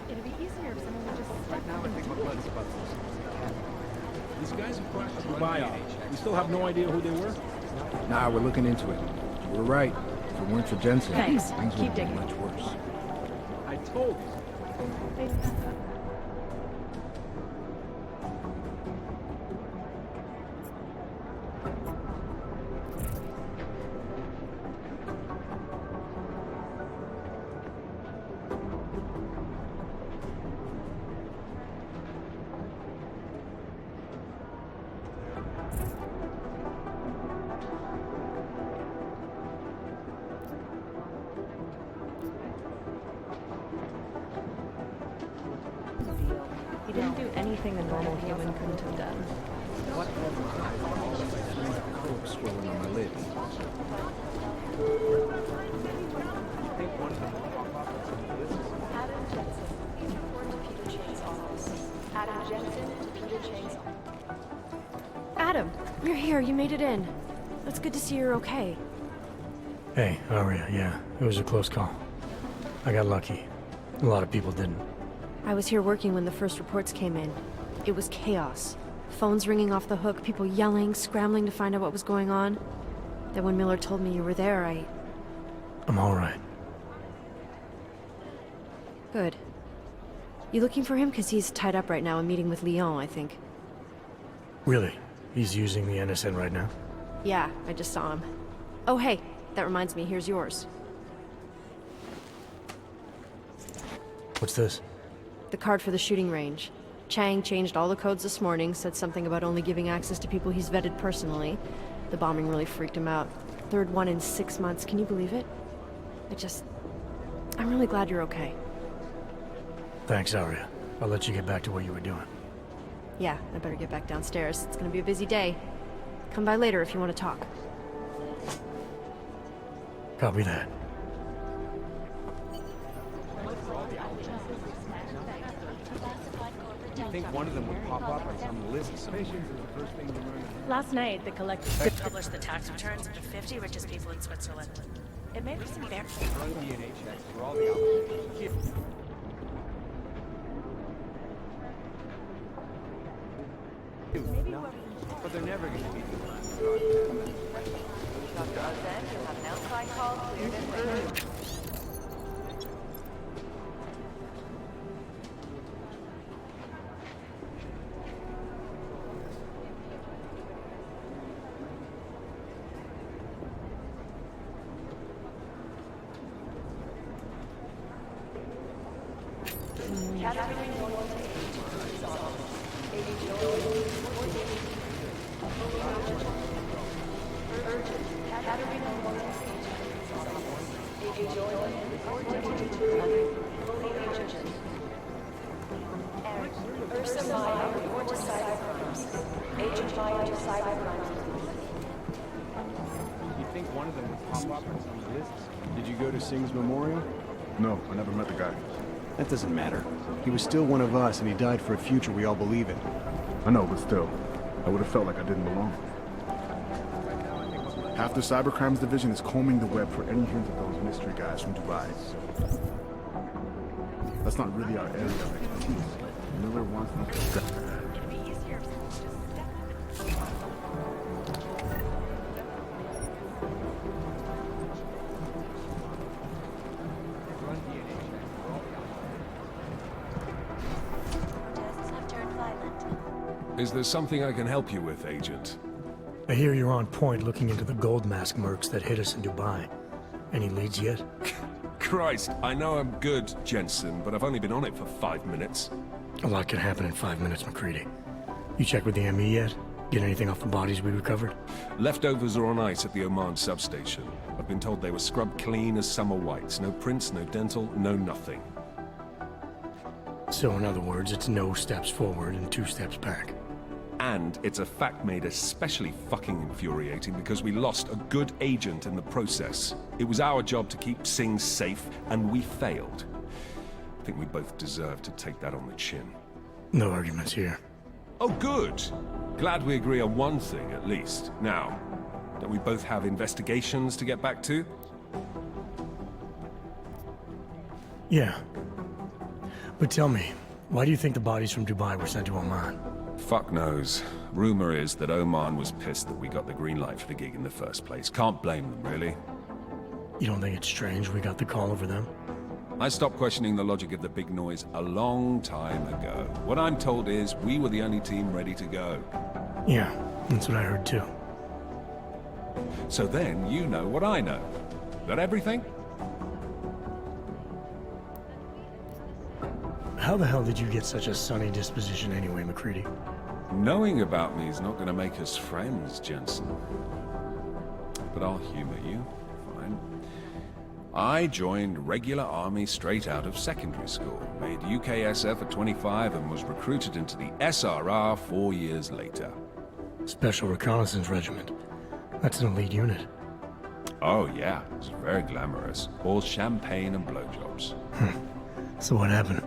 It'd be easier if someone would just step Now I think my blood's about to These guys have crashed through bio. We still have no idea who they were? Nah, we're looking into it. You were right. If it weren't for Jensen, Thanks. things Keep would be digging. much worse. I told you. He didn't do anything a normal human couldn't have done. What? Corpse swelling on my lid. Adam Jensen. Please report to Peter Chang's office. Adam Jensen to Peter Chang's office. Adam, you're here. You made it in. It's good to see you're okay. Hey, Aria, yeah, it was a close call. I got lucky. A lot of people didn't. I was here working when the first reports came in. It was chaos. Phones ringing off the hook, people yelling, scrambling to find out what was going on. Then when Miller told me you were there, I'm all right. Good. You looking for him? Because he's tied up right now and meeting with Leon, I think. Really? He's using the NSN right now? Yeah, I just saw him. Oh, hey, that reminds me, here's yours. What's this? The card for the shooting range. Chang changed all the codes this morning, said something about only giving access to people he's vetted personally. The bombing really freaked him out. Third one in 6 months, can you believe it? I'm really glad you're okay. Thanks, Arya. I'll let you get back to what you were doing. Yeah, I better get back downstairs. It's gonna be a busy day. Come by later if you want to talk. Copy that. I think one of them would pop up on some list. Last night, the collective published the tax returns of the 50 richest people in Switzerland. It made me some DNA checks for all the applications. But they're never going to be the last. Dr. Ozen, you have an outside call cleared and waiting. Did you go to Singh's memorial? No, I never met the guy. That doesn't matter. He was still one of us, and he died for a future we all believe in. I know, but still, I would have felt like I didn't belong. Half the Cybercrimes Division is combing the web for any hint of those mystery guys from Dubai. That's not really our area of expertise. Miller wants them to... Is there something I can help you with, Agent? I hear you're on point looking into the gold mask mercs that hit us in Dubai. Any leads yet? Christ, I know I'm good, Jensen, but I've only been on it for 5 minutes. A lot can happen in 5 minutes, McCready. You checked with the ME yet? Get anything off the bodies we recovered? Leftovers are on ice at the Oman substation. I've been told they were scrubbed clean as summer whites. No prints, no dental, no nothing. So in other words, it's no steps forward and 2 steps back. And it's a fact made especially fucking infuriating because we lost a good agent in the process. It was our job to keep Singh safe, and we failed. I think we both deserve to take that on the chin. No arguments here. Oh, good. Glad we agree on one thing, at least. Now, don't we both have investigations to get back to? Yeah. But tell me, why do you think the bodies from Dubai were sent to Oman? Fuck knows. Rumor is that Oman was pissed that we got the green light for the gig in the first place. Can't blame them, really. You don't think it's strange we got the call over them? I stopped questioning the logic of the big noise a long time ago. What I'm told is we were the only team ready to go. Yeah, that's what I heard too. So then you know what I know. That everything? How the hell did you get such a sunny disposition anyway, McCready? Knowing about me is not going to make us friends, Jensen. But I'll humor you. Fine. I joined regular army straight out of secondary school, made UKSF at 25 and was recruited into the SRR 4 years later. Special Reconnaissance Regiment. That's an elite unit. Oh yeah, it was very glamorous. All champagne and blowjobs. So what happened?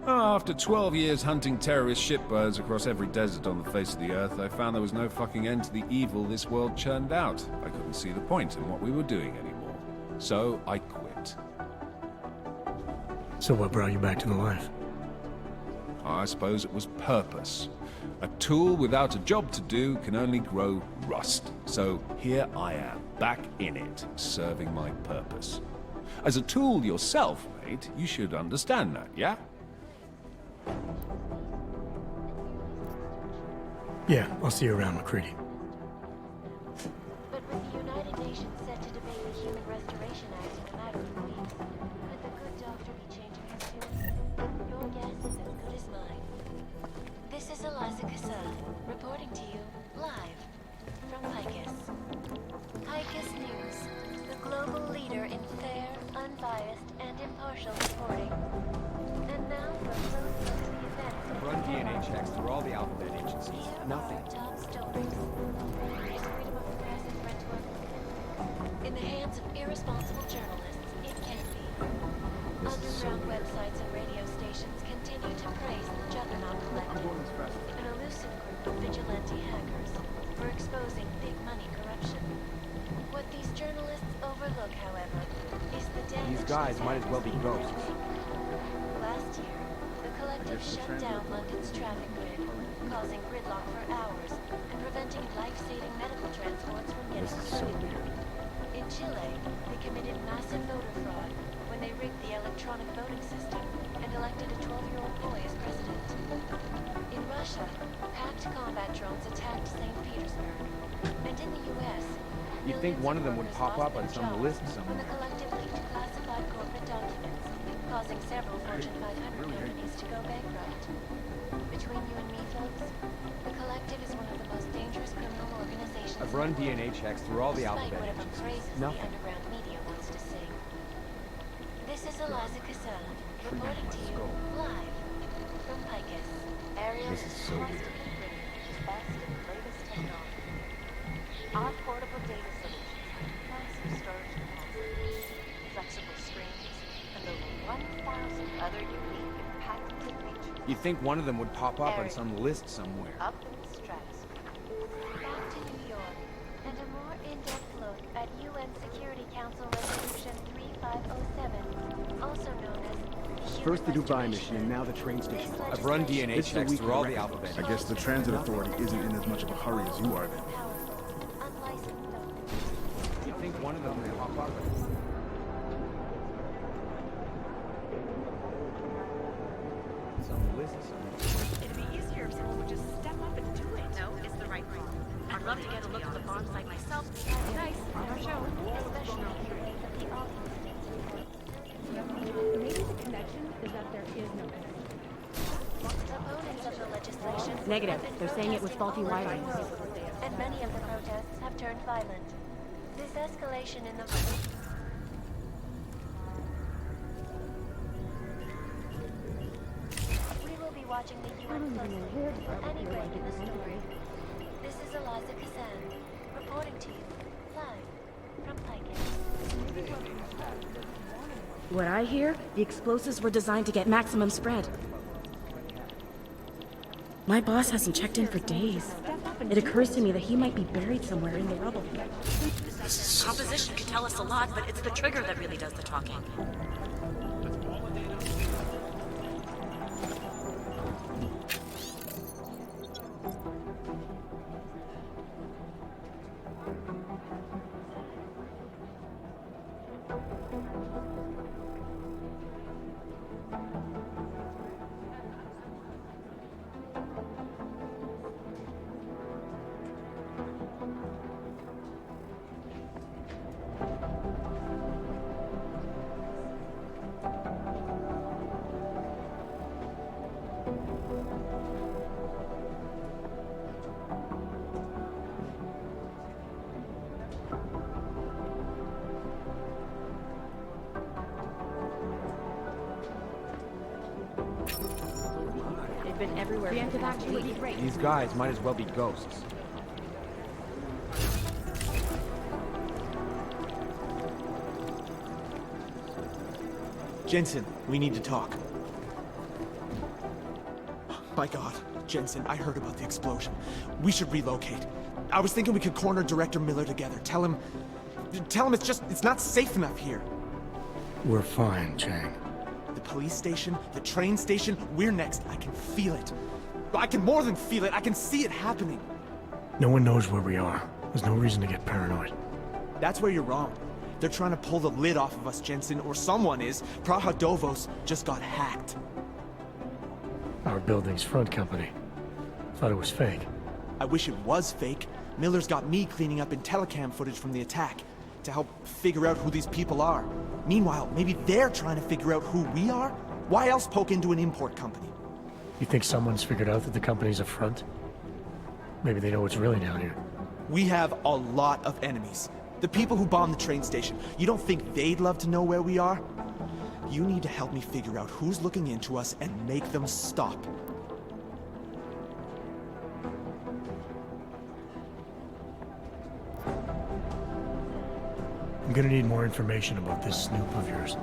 After 12 years hunting terrorist shitbirds across every desert on the face of the earth, I found there was no fucking end to the evil this world churned out. I couldn't see the point in what we were doing anymore. So I quit. So what brought you back to the life? I suppose it was purpose. A tool without a job to do can only grow rust. So here I am, back in it, serving my purpose. As a tool yourself, right? You should understand that, yeah? Yeah, I'll see you around, McCready. But with the United Nations set to debate the Human Restoration Act in a matter of weeks, could the good doctor be changing his tune? Your guess is as good as mine. This is Eliza Cassell, reporting to you, live, from Picus. Picus News, the global leader in fair, unbiased, and impartial reporting. And now for a close look at the events. I've run DNA checks through all the alphabet agencies. Nothing. Top stories. Is freedom of the press a threat to our freedom? In the hands of irresponsible journalists, it can be. Underground websites and radio stations continue to praise the Juggernaut Collective, an elusive group of vigilante hackers, for exposing big money corruption. What these journalists overlook, however, is the damage. These guys might as well be ghosts. Last year, the collective shut down London's traffic grid, causing gridlock for hours and preventing life-saving medical transports from getting through. In Chile, they committed massive voter fraud when they rigged the electronic voting system and elected a 12-year-old boy as president. In Russia, hacked combat drones attacked St. Petersburg. And in the U.S., You'd think one of them would pop up on some list when somewhere. the collective leaked classified corporate documents, causing several Fortune 500 companies to go bankrupt. Between you and me, folks, the collective is one of the most dangerous criminal organizations. I've run DNA checks through all the Despite alphabet whatever agencies. praises the Nothing. underground media wants to sing. This is Eliza Cassell, reporting to you live from Picus. Areas This is so weird. best and latest technology. Our portable data solutions have massive storage capacity, flexible screens, and over 1,000 other unique and patented features. You'd think one of them would pop up on some list somewhere. Up in the stratosphere. Back to New York, and a more in-depth look at UN Security Council Resolution 3507, also known as the First the Dubai mission, and now the train station. I've run DNA It's the checks week through all the record. alphabet. I guess the transit authority isn't in as much of a hurry as you are then. You'd think one of them would pop up. Some list somewhere. It'd be easier if someone would just step up and do it. No, it's the right call. I'd love to get a look at the bomb site myself. Nice, on our show. Maybe the connection is that there is no connection. Opponents of the legislation Negative. have been They're saying it was protesting faulty all over wiring. the world, and many of the protests have turned violent. This escalation in the we will be watching the UN closely for any break in the story. This is Eliza Cassell, reporting to you live from Picus. What I hear, the explosives were designed to get maximum spread. My boss hasn't checked in for days. It occurs to me that he might be buried somewhere in the rubble. Composition could tell us a lot, but it's the trigger that really does the talking. They've been everywhere. Preemptive action would be great. These guys might as well be ghosts. Jensen, we need to talk. By God, Jensen, I heard about the explosion. We should relocate. I was thinking we could corner Director Miller together. Tell him it's not safe enough here. We're fine, Chang. The police station, the train station, we're next. I can feel it. I can more than feel it. I can see it happening. No one knows where we are. There's no reason to get paranoid. That's where you're wrong. They're trying to pull the lid off of us, Jensen, or someone is. Praha Dovos just got hacked. Our building's front company. Thought it was fake. I wish it was fake. Miller's got me cleaning up IntelliCam footage from the attack to help figure out who these people are. Meanwhile, maybe they're trying to figure out who we are? Why else poke into an import company? You think someone's figured out that the company's a front? Maybe they know what's really down here. We have a lot of enemies. The people who bombed the train station. You don't think they'd love to know where we are? You need to help me figure out who's looking into us and make them stop. I'm gonna need more information about this snoop of yours.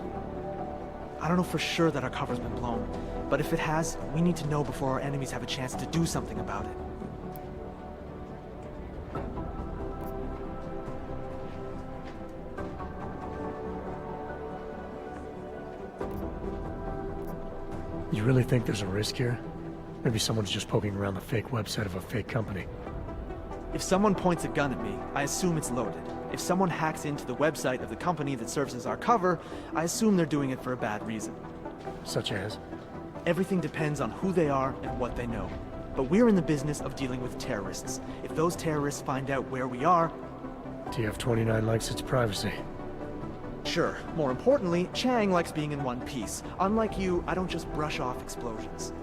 I don't know for sure that our cover's been blown, but if it has, we need to know before our enemies have a chance to do something about it. You really think there's a risk here? Maybe someone's just poking around the fake website of a fake company. If someone points a gun at me, I assume it's loaded. If someone hacks into the website of the company that serves as our cover, I assume they're doing it for a bad reason. Such as? Everything depends on who they are and what they know. But we're in the business of dealing with terrorists. If those terrorists find out where we are... TF-29 likes its privacy. Sure. More importantly, Chang likes being in one piece. Unlike you, I don't just brush off explosions.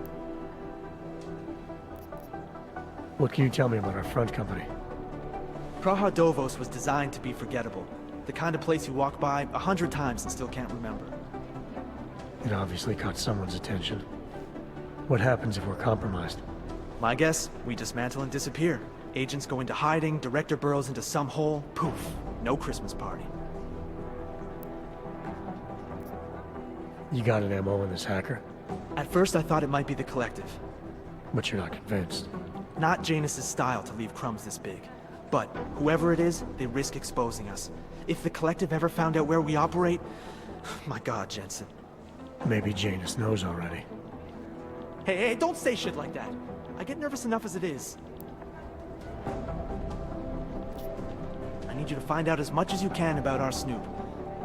What can you tell me about our front company? Praha Dovos was designed to be forgettable. The kind of place you walk by 100 times and still can't remember. It obviously caught someone's attention. What happens if we're compromised? My guess, we dismantle and disappear. Agents go into hiding, director burrows into some hole, poof, no Christmas party. You got an MO in this hacker? At first I thought it might be the Collective. But you're not convinced. Not Janus's style to leave crumbs this big. But whoever it is, they risk exposing us. If the Collective ever found out where we operate... My God, Jensen. Maybe Janus knows already. Hey, don't say shit like that. I get nervous enough as it is. I need you to find out as much as you can about our Snoop.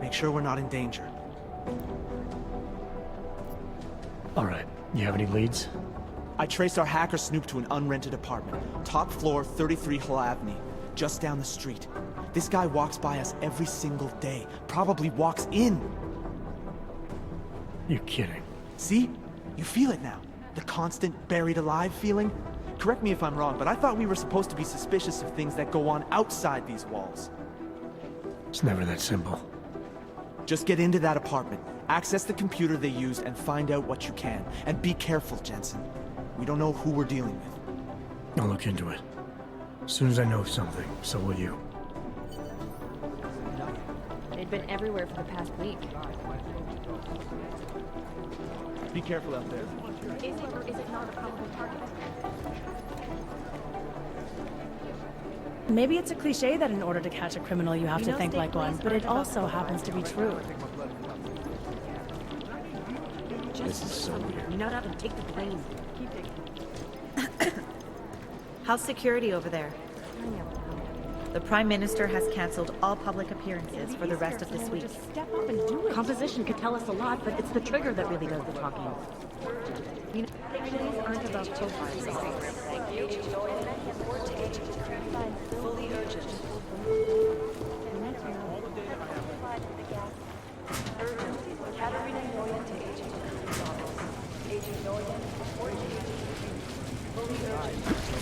Make sure we're not in danger. All right. You have any leads? I traced our hacker Snoop to an unrented apartment. Top floor, 33 Hull Avenue. Just down the street. This guy walks by us every single day. Probably walks in. You're kidding. See? You feel it now. The constant buried alive feeling. Correct me if I'm wrong, but I thought we were supposed to be suspicious of things that go on outside these walls. It's never that simple. Just get into that apartment, access the computer they used, and find out what you can. And be careful, Jensen. We don't know who we're dealing with. I'll look into it. As soon as I know something, so will you. They'd been everywhere for the past week. Be careful out there. Is it or is it not a probable target? Maybe it's a cliche that in order to catch a criminal you have to think like one, but it also happens to be true. This is so weird. We not have to take the plane. How's security over there? The Prime Minister has cancelled all public appearances for the rest of this week. Step up and do it. Composition could tell us a lot, but it's the trigger that really does the talking. You know, things aren't about profiles. Fully urgent. Katarina Noyan to Agent Agent Noyan, report to Agent. Fully urgent.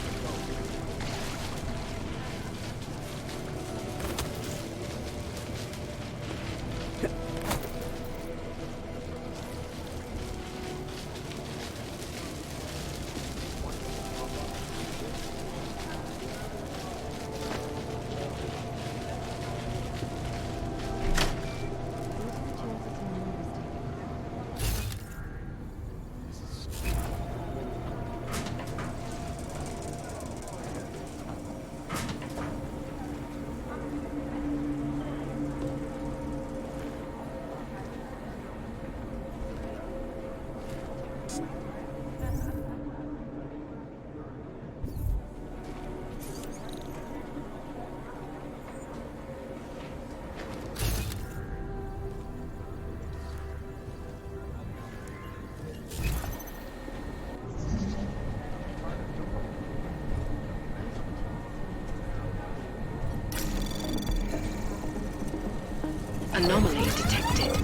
Anomaly detected.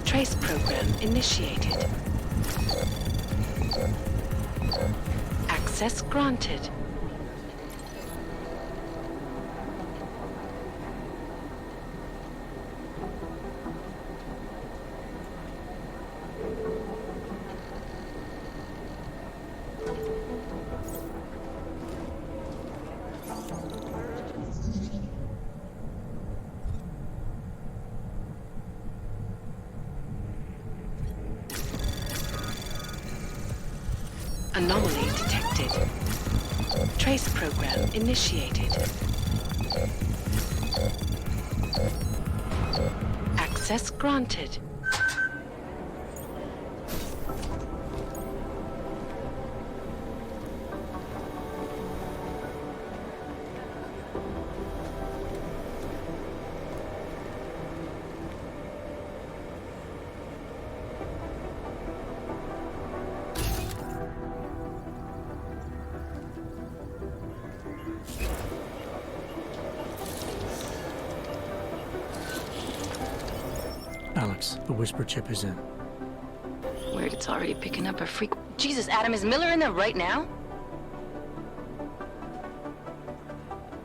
Trace program initiated. Access granted. Anomaly detected. Trace program initiated. Access granted. Alex, the whisper chip is in. Weird, it's already picking up a freak. Jesus, Adam, is Miller in there right now?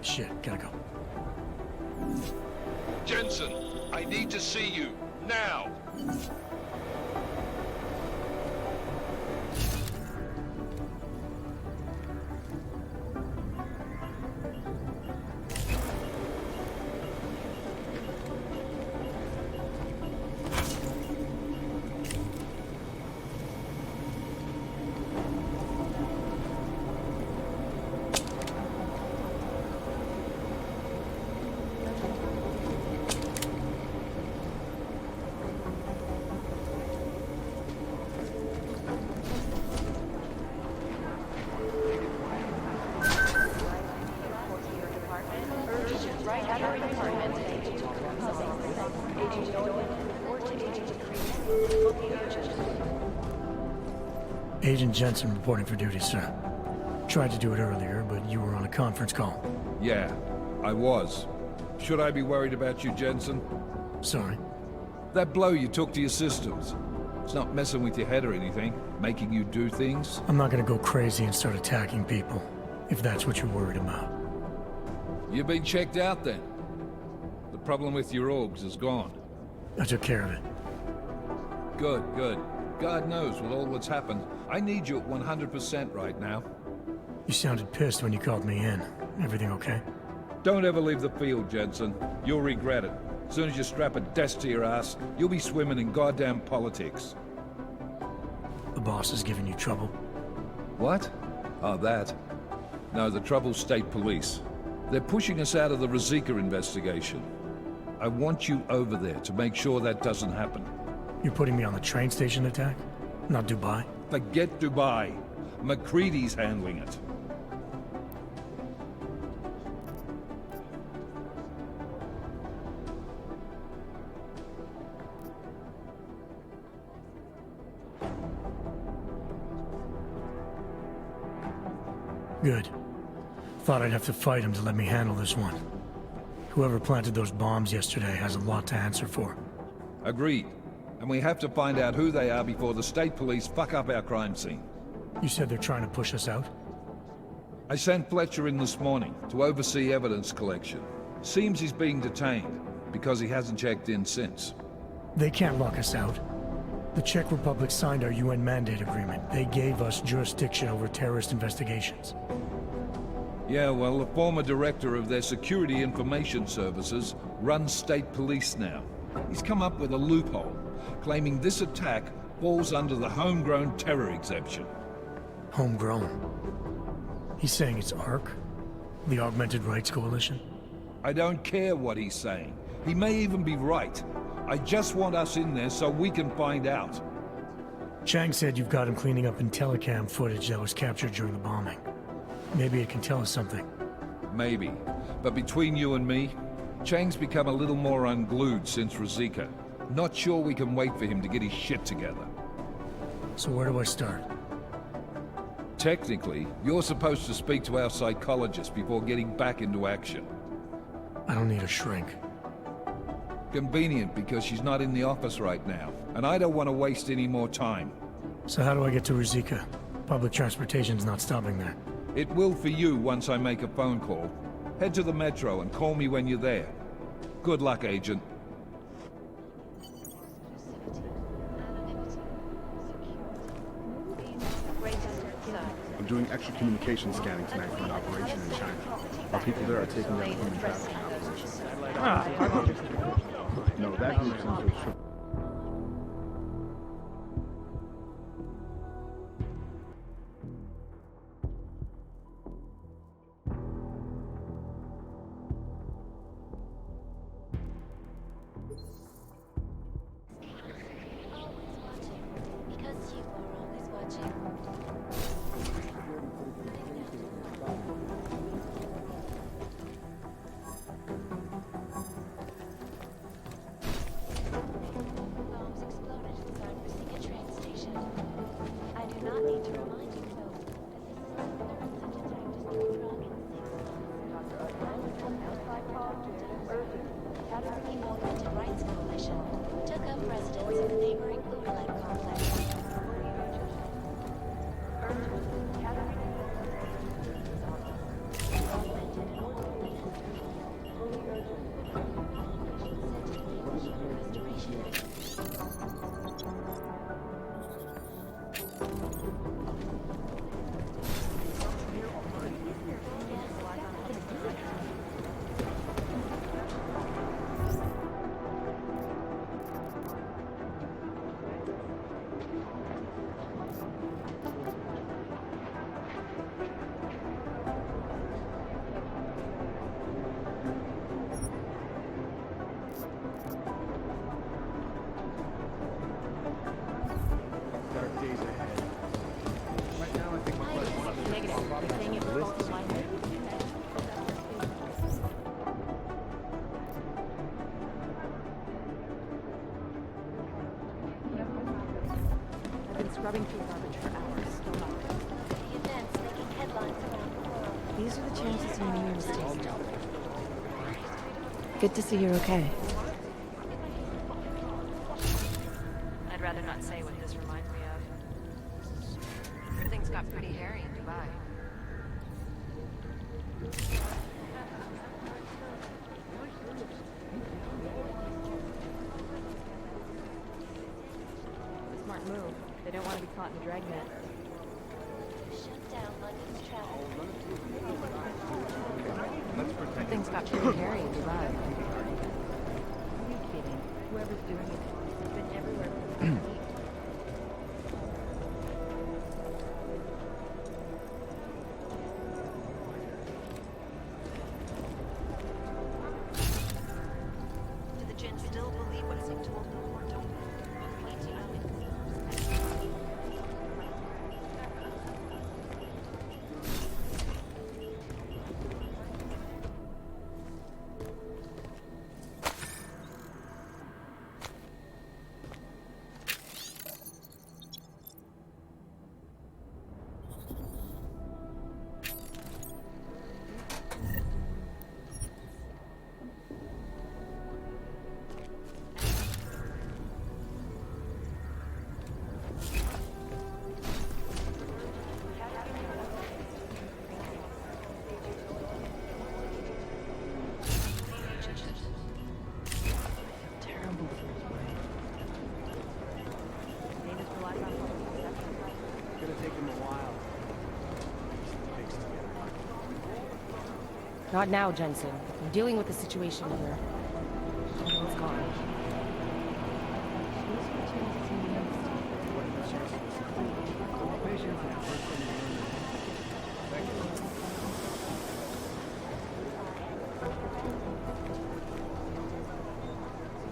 Shit, gotta go. Jensen, I need to see you, now! Agent Jensen reporting for duty, sir. Tried to do it earlier, but you were on a conference call. Yeah, I was. Should I be worried about you, Jensen? Sorry? That blow you took to your systems. It's not messing with your head or anything, making you do things. I'm not gonna go crazy and start attacking people, if that's what you're worried about. You've been checked out then. The problem with your orgs is gone. I took care of it. Good, good. God knows with all that's happened, I need you at 100% right now. You sounded pissed when you called me in. Everything okay? Don't ever leave the field, Jensen. You'll regret it. As soon as you strap a desk to your ass, you'll be swimming in goddamn politics. The boss is giving you trouble? What? Oh, that. No, the trouble's state police. They're pushing us out of the Ruzicka investigation. I want you over there to make sure that doesn't happen. You're putting me on the train station attack? Not Dubai? Forget Dubai. McCready's handling it. Good. Thought I'd have to fight him to let me handle this one. Whoever planted those bombs yesterday has a lot to answer for. Agreed. And we have to find out who they are before the state police fuck up our crime scene. You said they're trying to push us out? I sent Fletcher in this morning to oversee evidence collection. Seems he's being detained, because he hasn't checked in since. They can't lock us out. The Czech Republic signed our UN mandate agreement. They gave us jurisdiction over terrorist investigations. Yeah, well, the former director of their security information services runs state police now. He's come up with a loophole, claiming this attack falls under the homegrown terror exemption. Homegrown? He's saying it's ARC? The Augmented Rights Coalition? I don't care what he's saying. He may even be right. I just want us in there so we can find out. Chang said you've got him cleaning up Intellicam footage that was captured during the bombing. Maybe it can tell us something. Maybe. But between you and me, Chang's become a little more unglued since Ruzicka. Not sure we can wait for him to get his shit together. So where do I start? Technically, you're supposed to speak to our psychologist before getting back into action. I don't need a shrink. Convenient because she's not in the office right now, and I don't want to waste any more time. So how do I get to Ruzicka? Public transportation's not stopping there. It will for you once I make a phone call. Head to the metro and call me when you're there. Good luck, Agent. I'm doing extra communication scanning tonight for an operation in China. Our people there are taking down human trafficking operations. No, that group's into a trip. Because you are always watching. Bombs exploded inside Ruzicka train station. I do not need to remind you, though, the Augmented Rights Coalition took up residence in the neighboring Uberlite complex. Dark days ahead. Right now, I think my I've been scrubbing through garbage for hours, still nothing. The events making headlines around the world. These are the chances you mean to stay still. Good to see you're okay. I'd rather not say what this reminds me of. Things got pretty hairy in Dubai. Smart move. They don't want to be caught in the dragnet. Shut down London's traffic. Things got pretty hairy in Dubai. Are you kidding? Whoever's doing it has been everywhere for weeks. Do the Jinn still believe what Sig told them, or don't? We need to know. Not now, Jensen. I'm dealing with the situation here. Everyone's gone.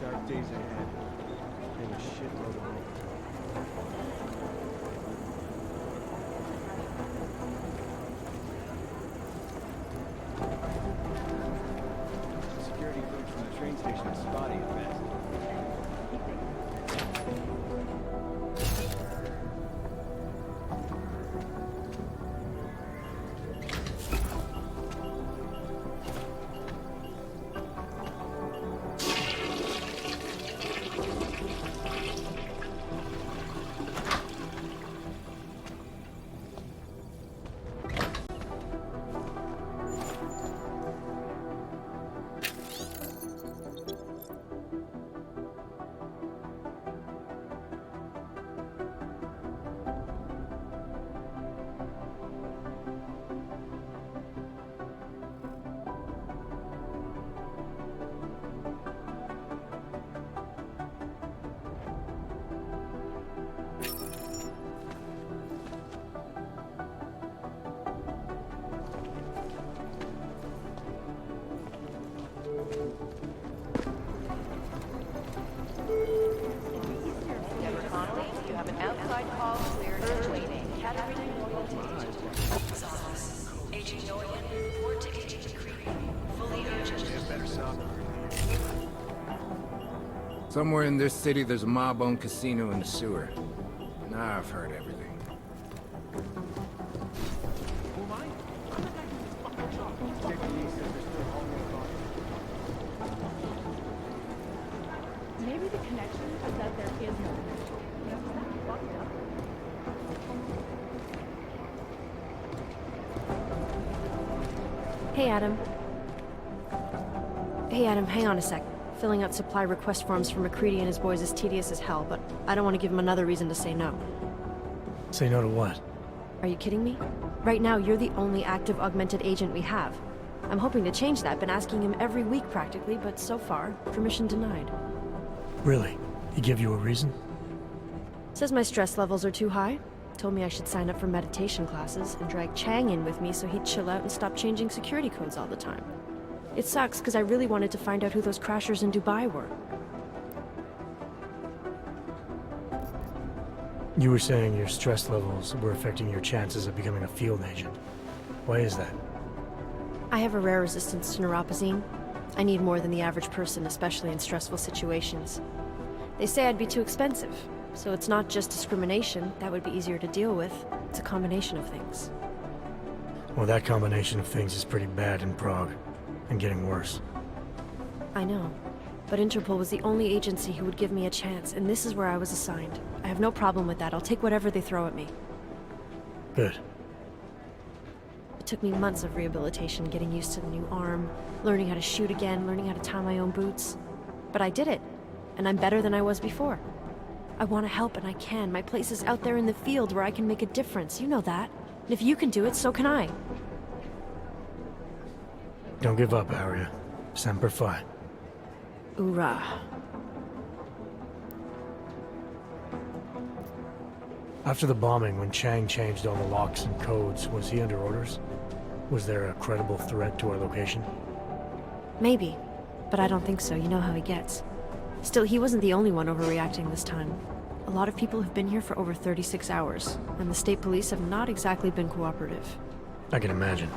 Dark days ahead. And a shitload of hope. Security footage from the train station is spotty at best. Outside call cleared and waiting. Category loyalty. Agent Noyan, report to Agent McCready. Fully urgent. Somewhere in this city, there's a mob-owned casino in the sewer. Now I've heard everything. Maybe the connection is that there is no connection. Hey, Adam. Hey, Adam, hang on a sec. Filling out supply request forms for McCready and his boys is tedious as hell, but I don't want to give him another reason to say no. Say no to what? Are you kidding me? Right now, you're the only active augmented agent we have. I'm hoping to change that, been asking him every week practically, but so far, permission denied. Really? He give you a reason? Says my stress levels are too high. Told me I should sign up for meditation classes and drag Chang in with me so he'd chill out and stop changing security codes all the time. It sucks because I really wanted to find out who those crashers in Dubai were. You were saying your stress levels were affecting your chances of becoming a field agent. Why is that? I have a rare resistance to neuropazine. I need more than the average person, especially in stressful situations. They say I'd be too expensive, so it's not just discrimination. That would be easier to deal with. It's a combination of things. Well, that combination of things is pretty bad in Prague, and getting worse. I know, but Interpol was the only agency who would give me a chance, and this is where I was assigned. I have no problem with that. I'll take whatever they throw at me. Good. It took me months of rehabilitation, getting used to the new arm, learning how to shoot again, learning how to tie my own boots. But I did it, and I'm better than I was before. I want to help, and I can. My place is out there in the field where I can make a difference. You know that. And if you can do it, so can I. Don't give up, Aria. Semper Fi. Hoorah. After the bombing, when Chang changed all the locks and codes, was he under orders? Was there a credible threat to our location? Maybe, but I don't think so. You know how he gets. Still, he wasn't the only one overreacting this time. A lot of people have been here for over 36 hours, and the state police have not exactly been cooperative. I can imagine.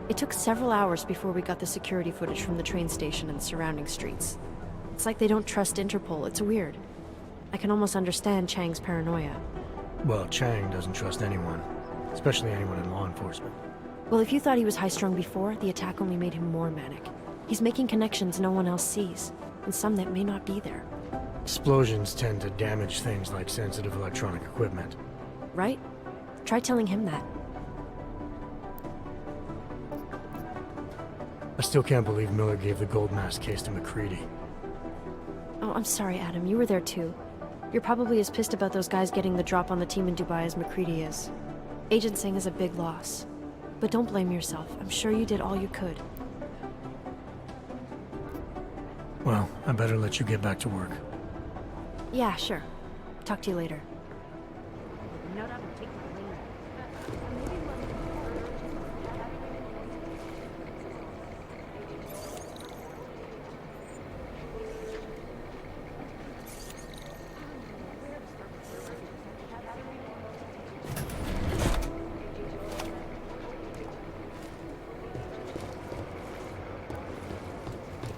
It took several hours before we got the security footage from the train station and the surrounding streets. It's like they don't trust Interpol. It's weird. I can almost understand Chang's paranoia. Well, Chang doesn't trust anyone, especially anyone in law enforcement. Well, if you thought he was high-strung before, the attack only made him more manic. He's making connections no one else sees, and some that may not be there. Explosions tend to damage things like sensitive electronic equipment. Right? Try telling him that. I still can't believe Miller gave the gold mask case to McCready. Oh, I'm sorry, Adam. You were there too. You're probably as pissed about those guys getting the drop on the team in Dubai as McCready is. Agent Singh is a big loss. But don't blame yourself. I'm sure you did all you could. Well, I better let you get back to work. Yeah, sure. Talk to you later.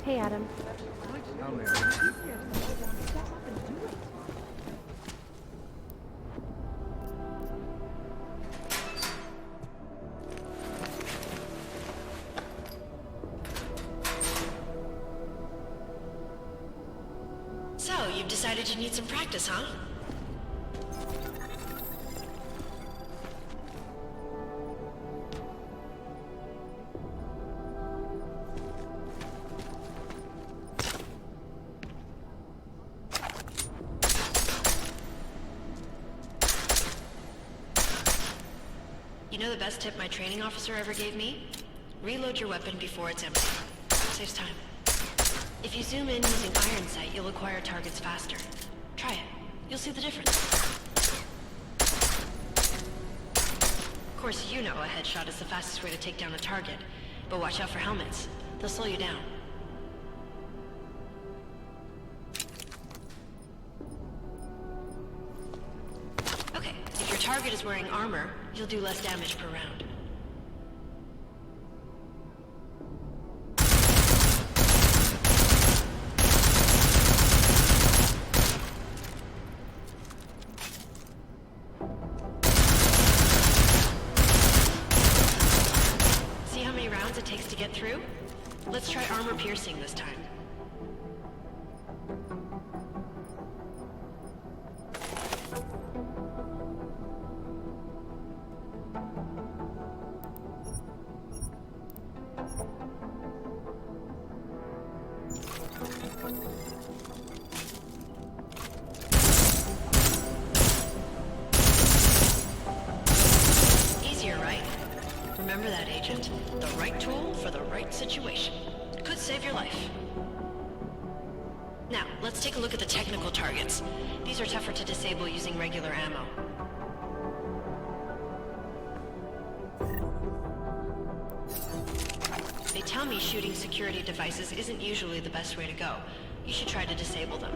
Hey, Adam. So, you've decided you need some practice, huh? You know the best tip my training officer ever gave me? Reload your weapon before it's empty. Saves time. If you zoom in using iron sight, you'll acquire targets faster. Try it. You'll see the difference. Of course, you know a headshot is the fastest way to take down a target, but watch out for helmets. They'll slow you down. your target is wearing armor, you'll do less damage per round. See how many rounds it takes to get through? Let's try armor piercing this time. Easier, right? Remember that, Agent. The right tool for the right situation. Could save your life. Now, let's take a look at the technical targets. These are tougher to disable using regular ammo. They tell me shooting security devices isn't usually the best way to go. You should try to disable them.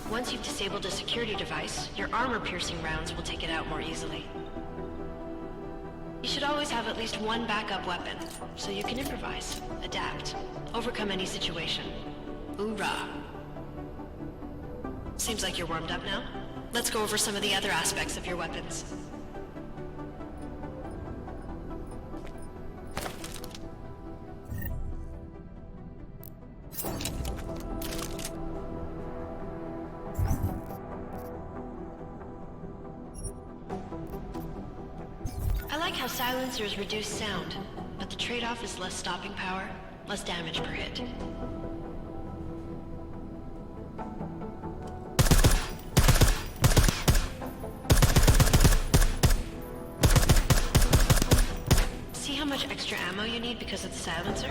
Once you've disabled a security device, your armor-piercing rounds will take it out more easily. You should always have at least one backup weapon, so you can improvise, adapt, overcome any situation. Hoorah! Seems like you're warmed up now. Let's go over some of the other aspects of your weapons. I like how silencers reduce sound, but the trade-off is less stopping power, less damage per hit. See how much extra ammo you need because of the silencer?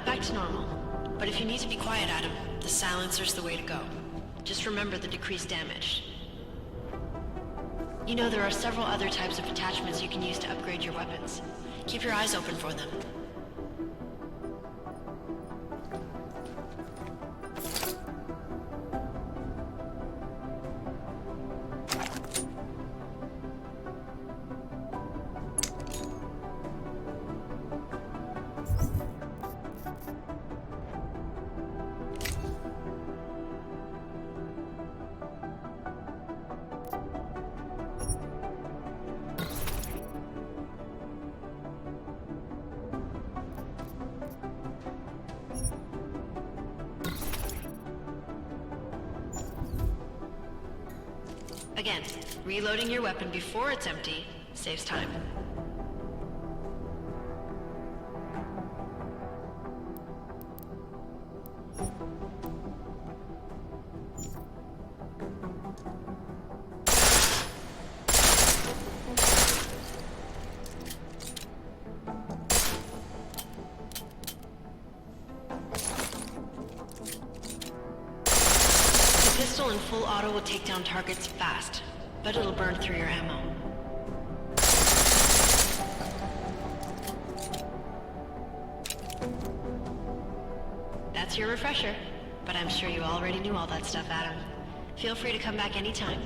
Back to normal. But if you need to be quiet, Adam, the silencer's the way to go. Just remember the decreased damage. You know, there are several other types of attachments you can use to upgrade your weapons. Keep your eyes open for them. Again, reloading your weapon before it's empty saves time. The pistol in full auto will take down targets fast, but it'll burn through your ammo. That's your refresher, but I'm sure you already knew all that stuff, Adam. Feel free to come back anytime.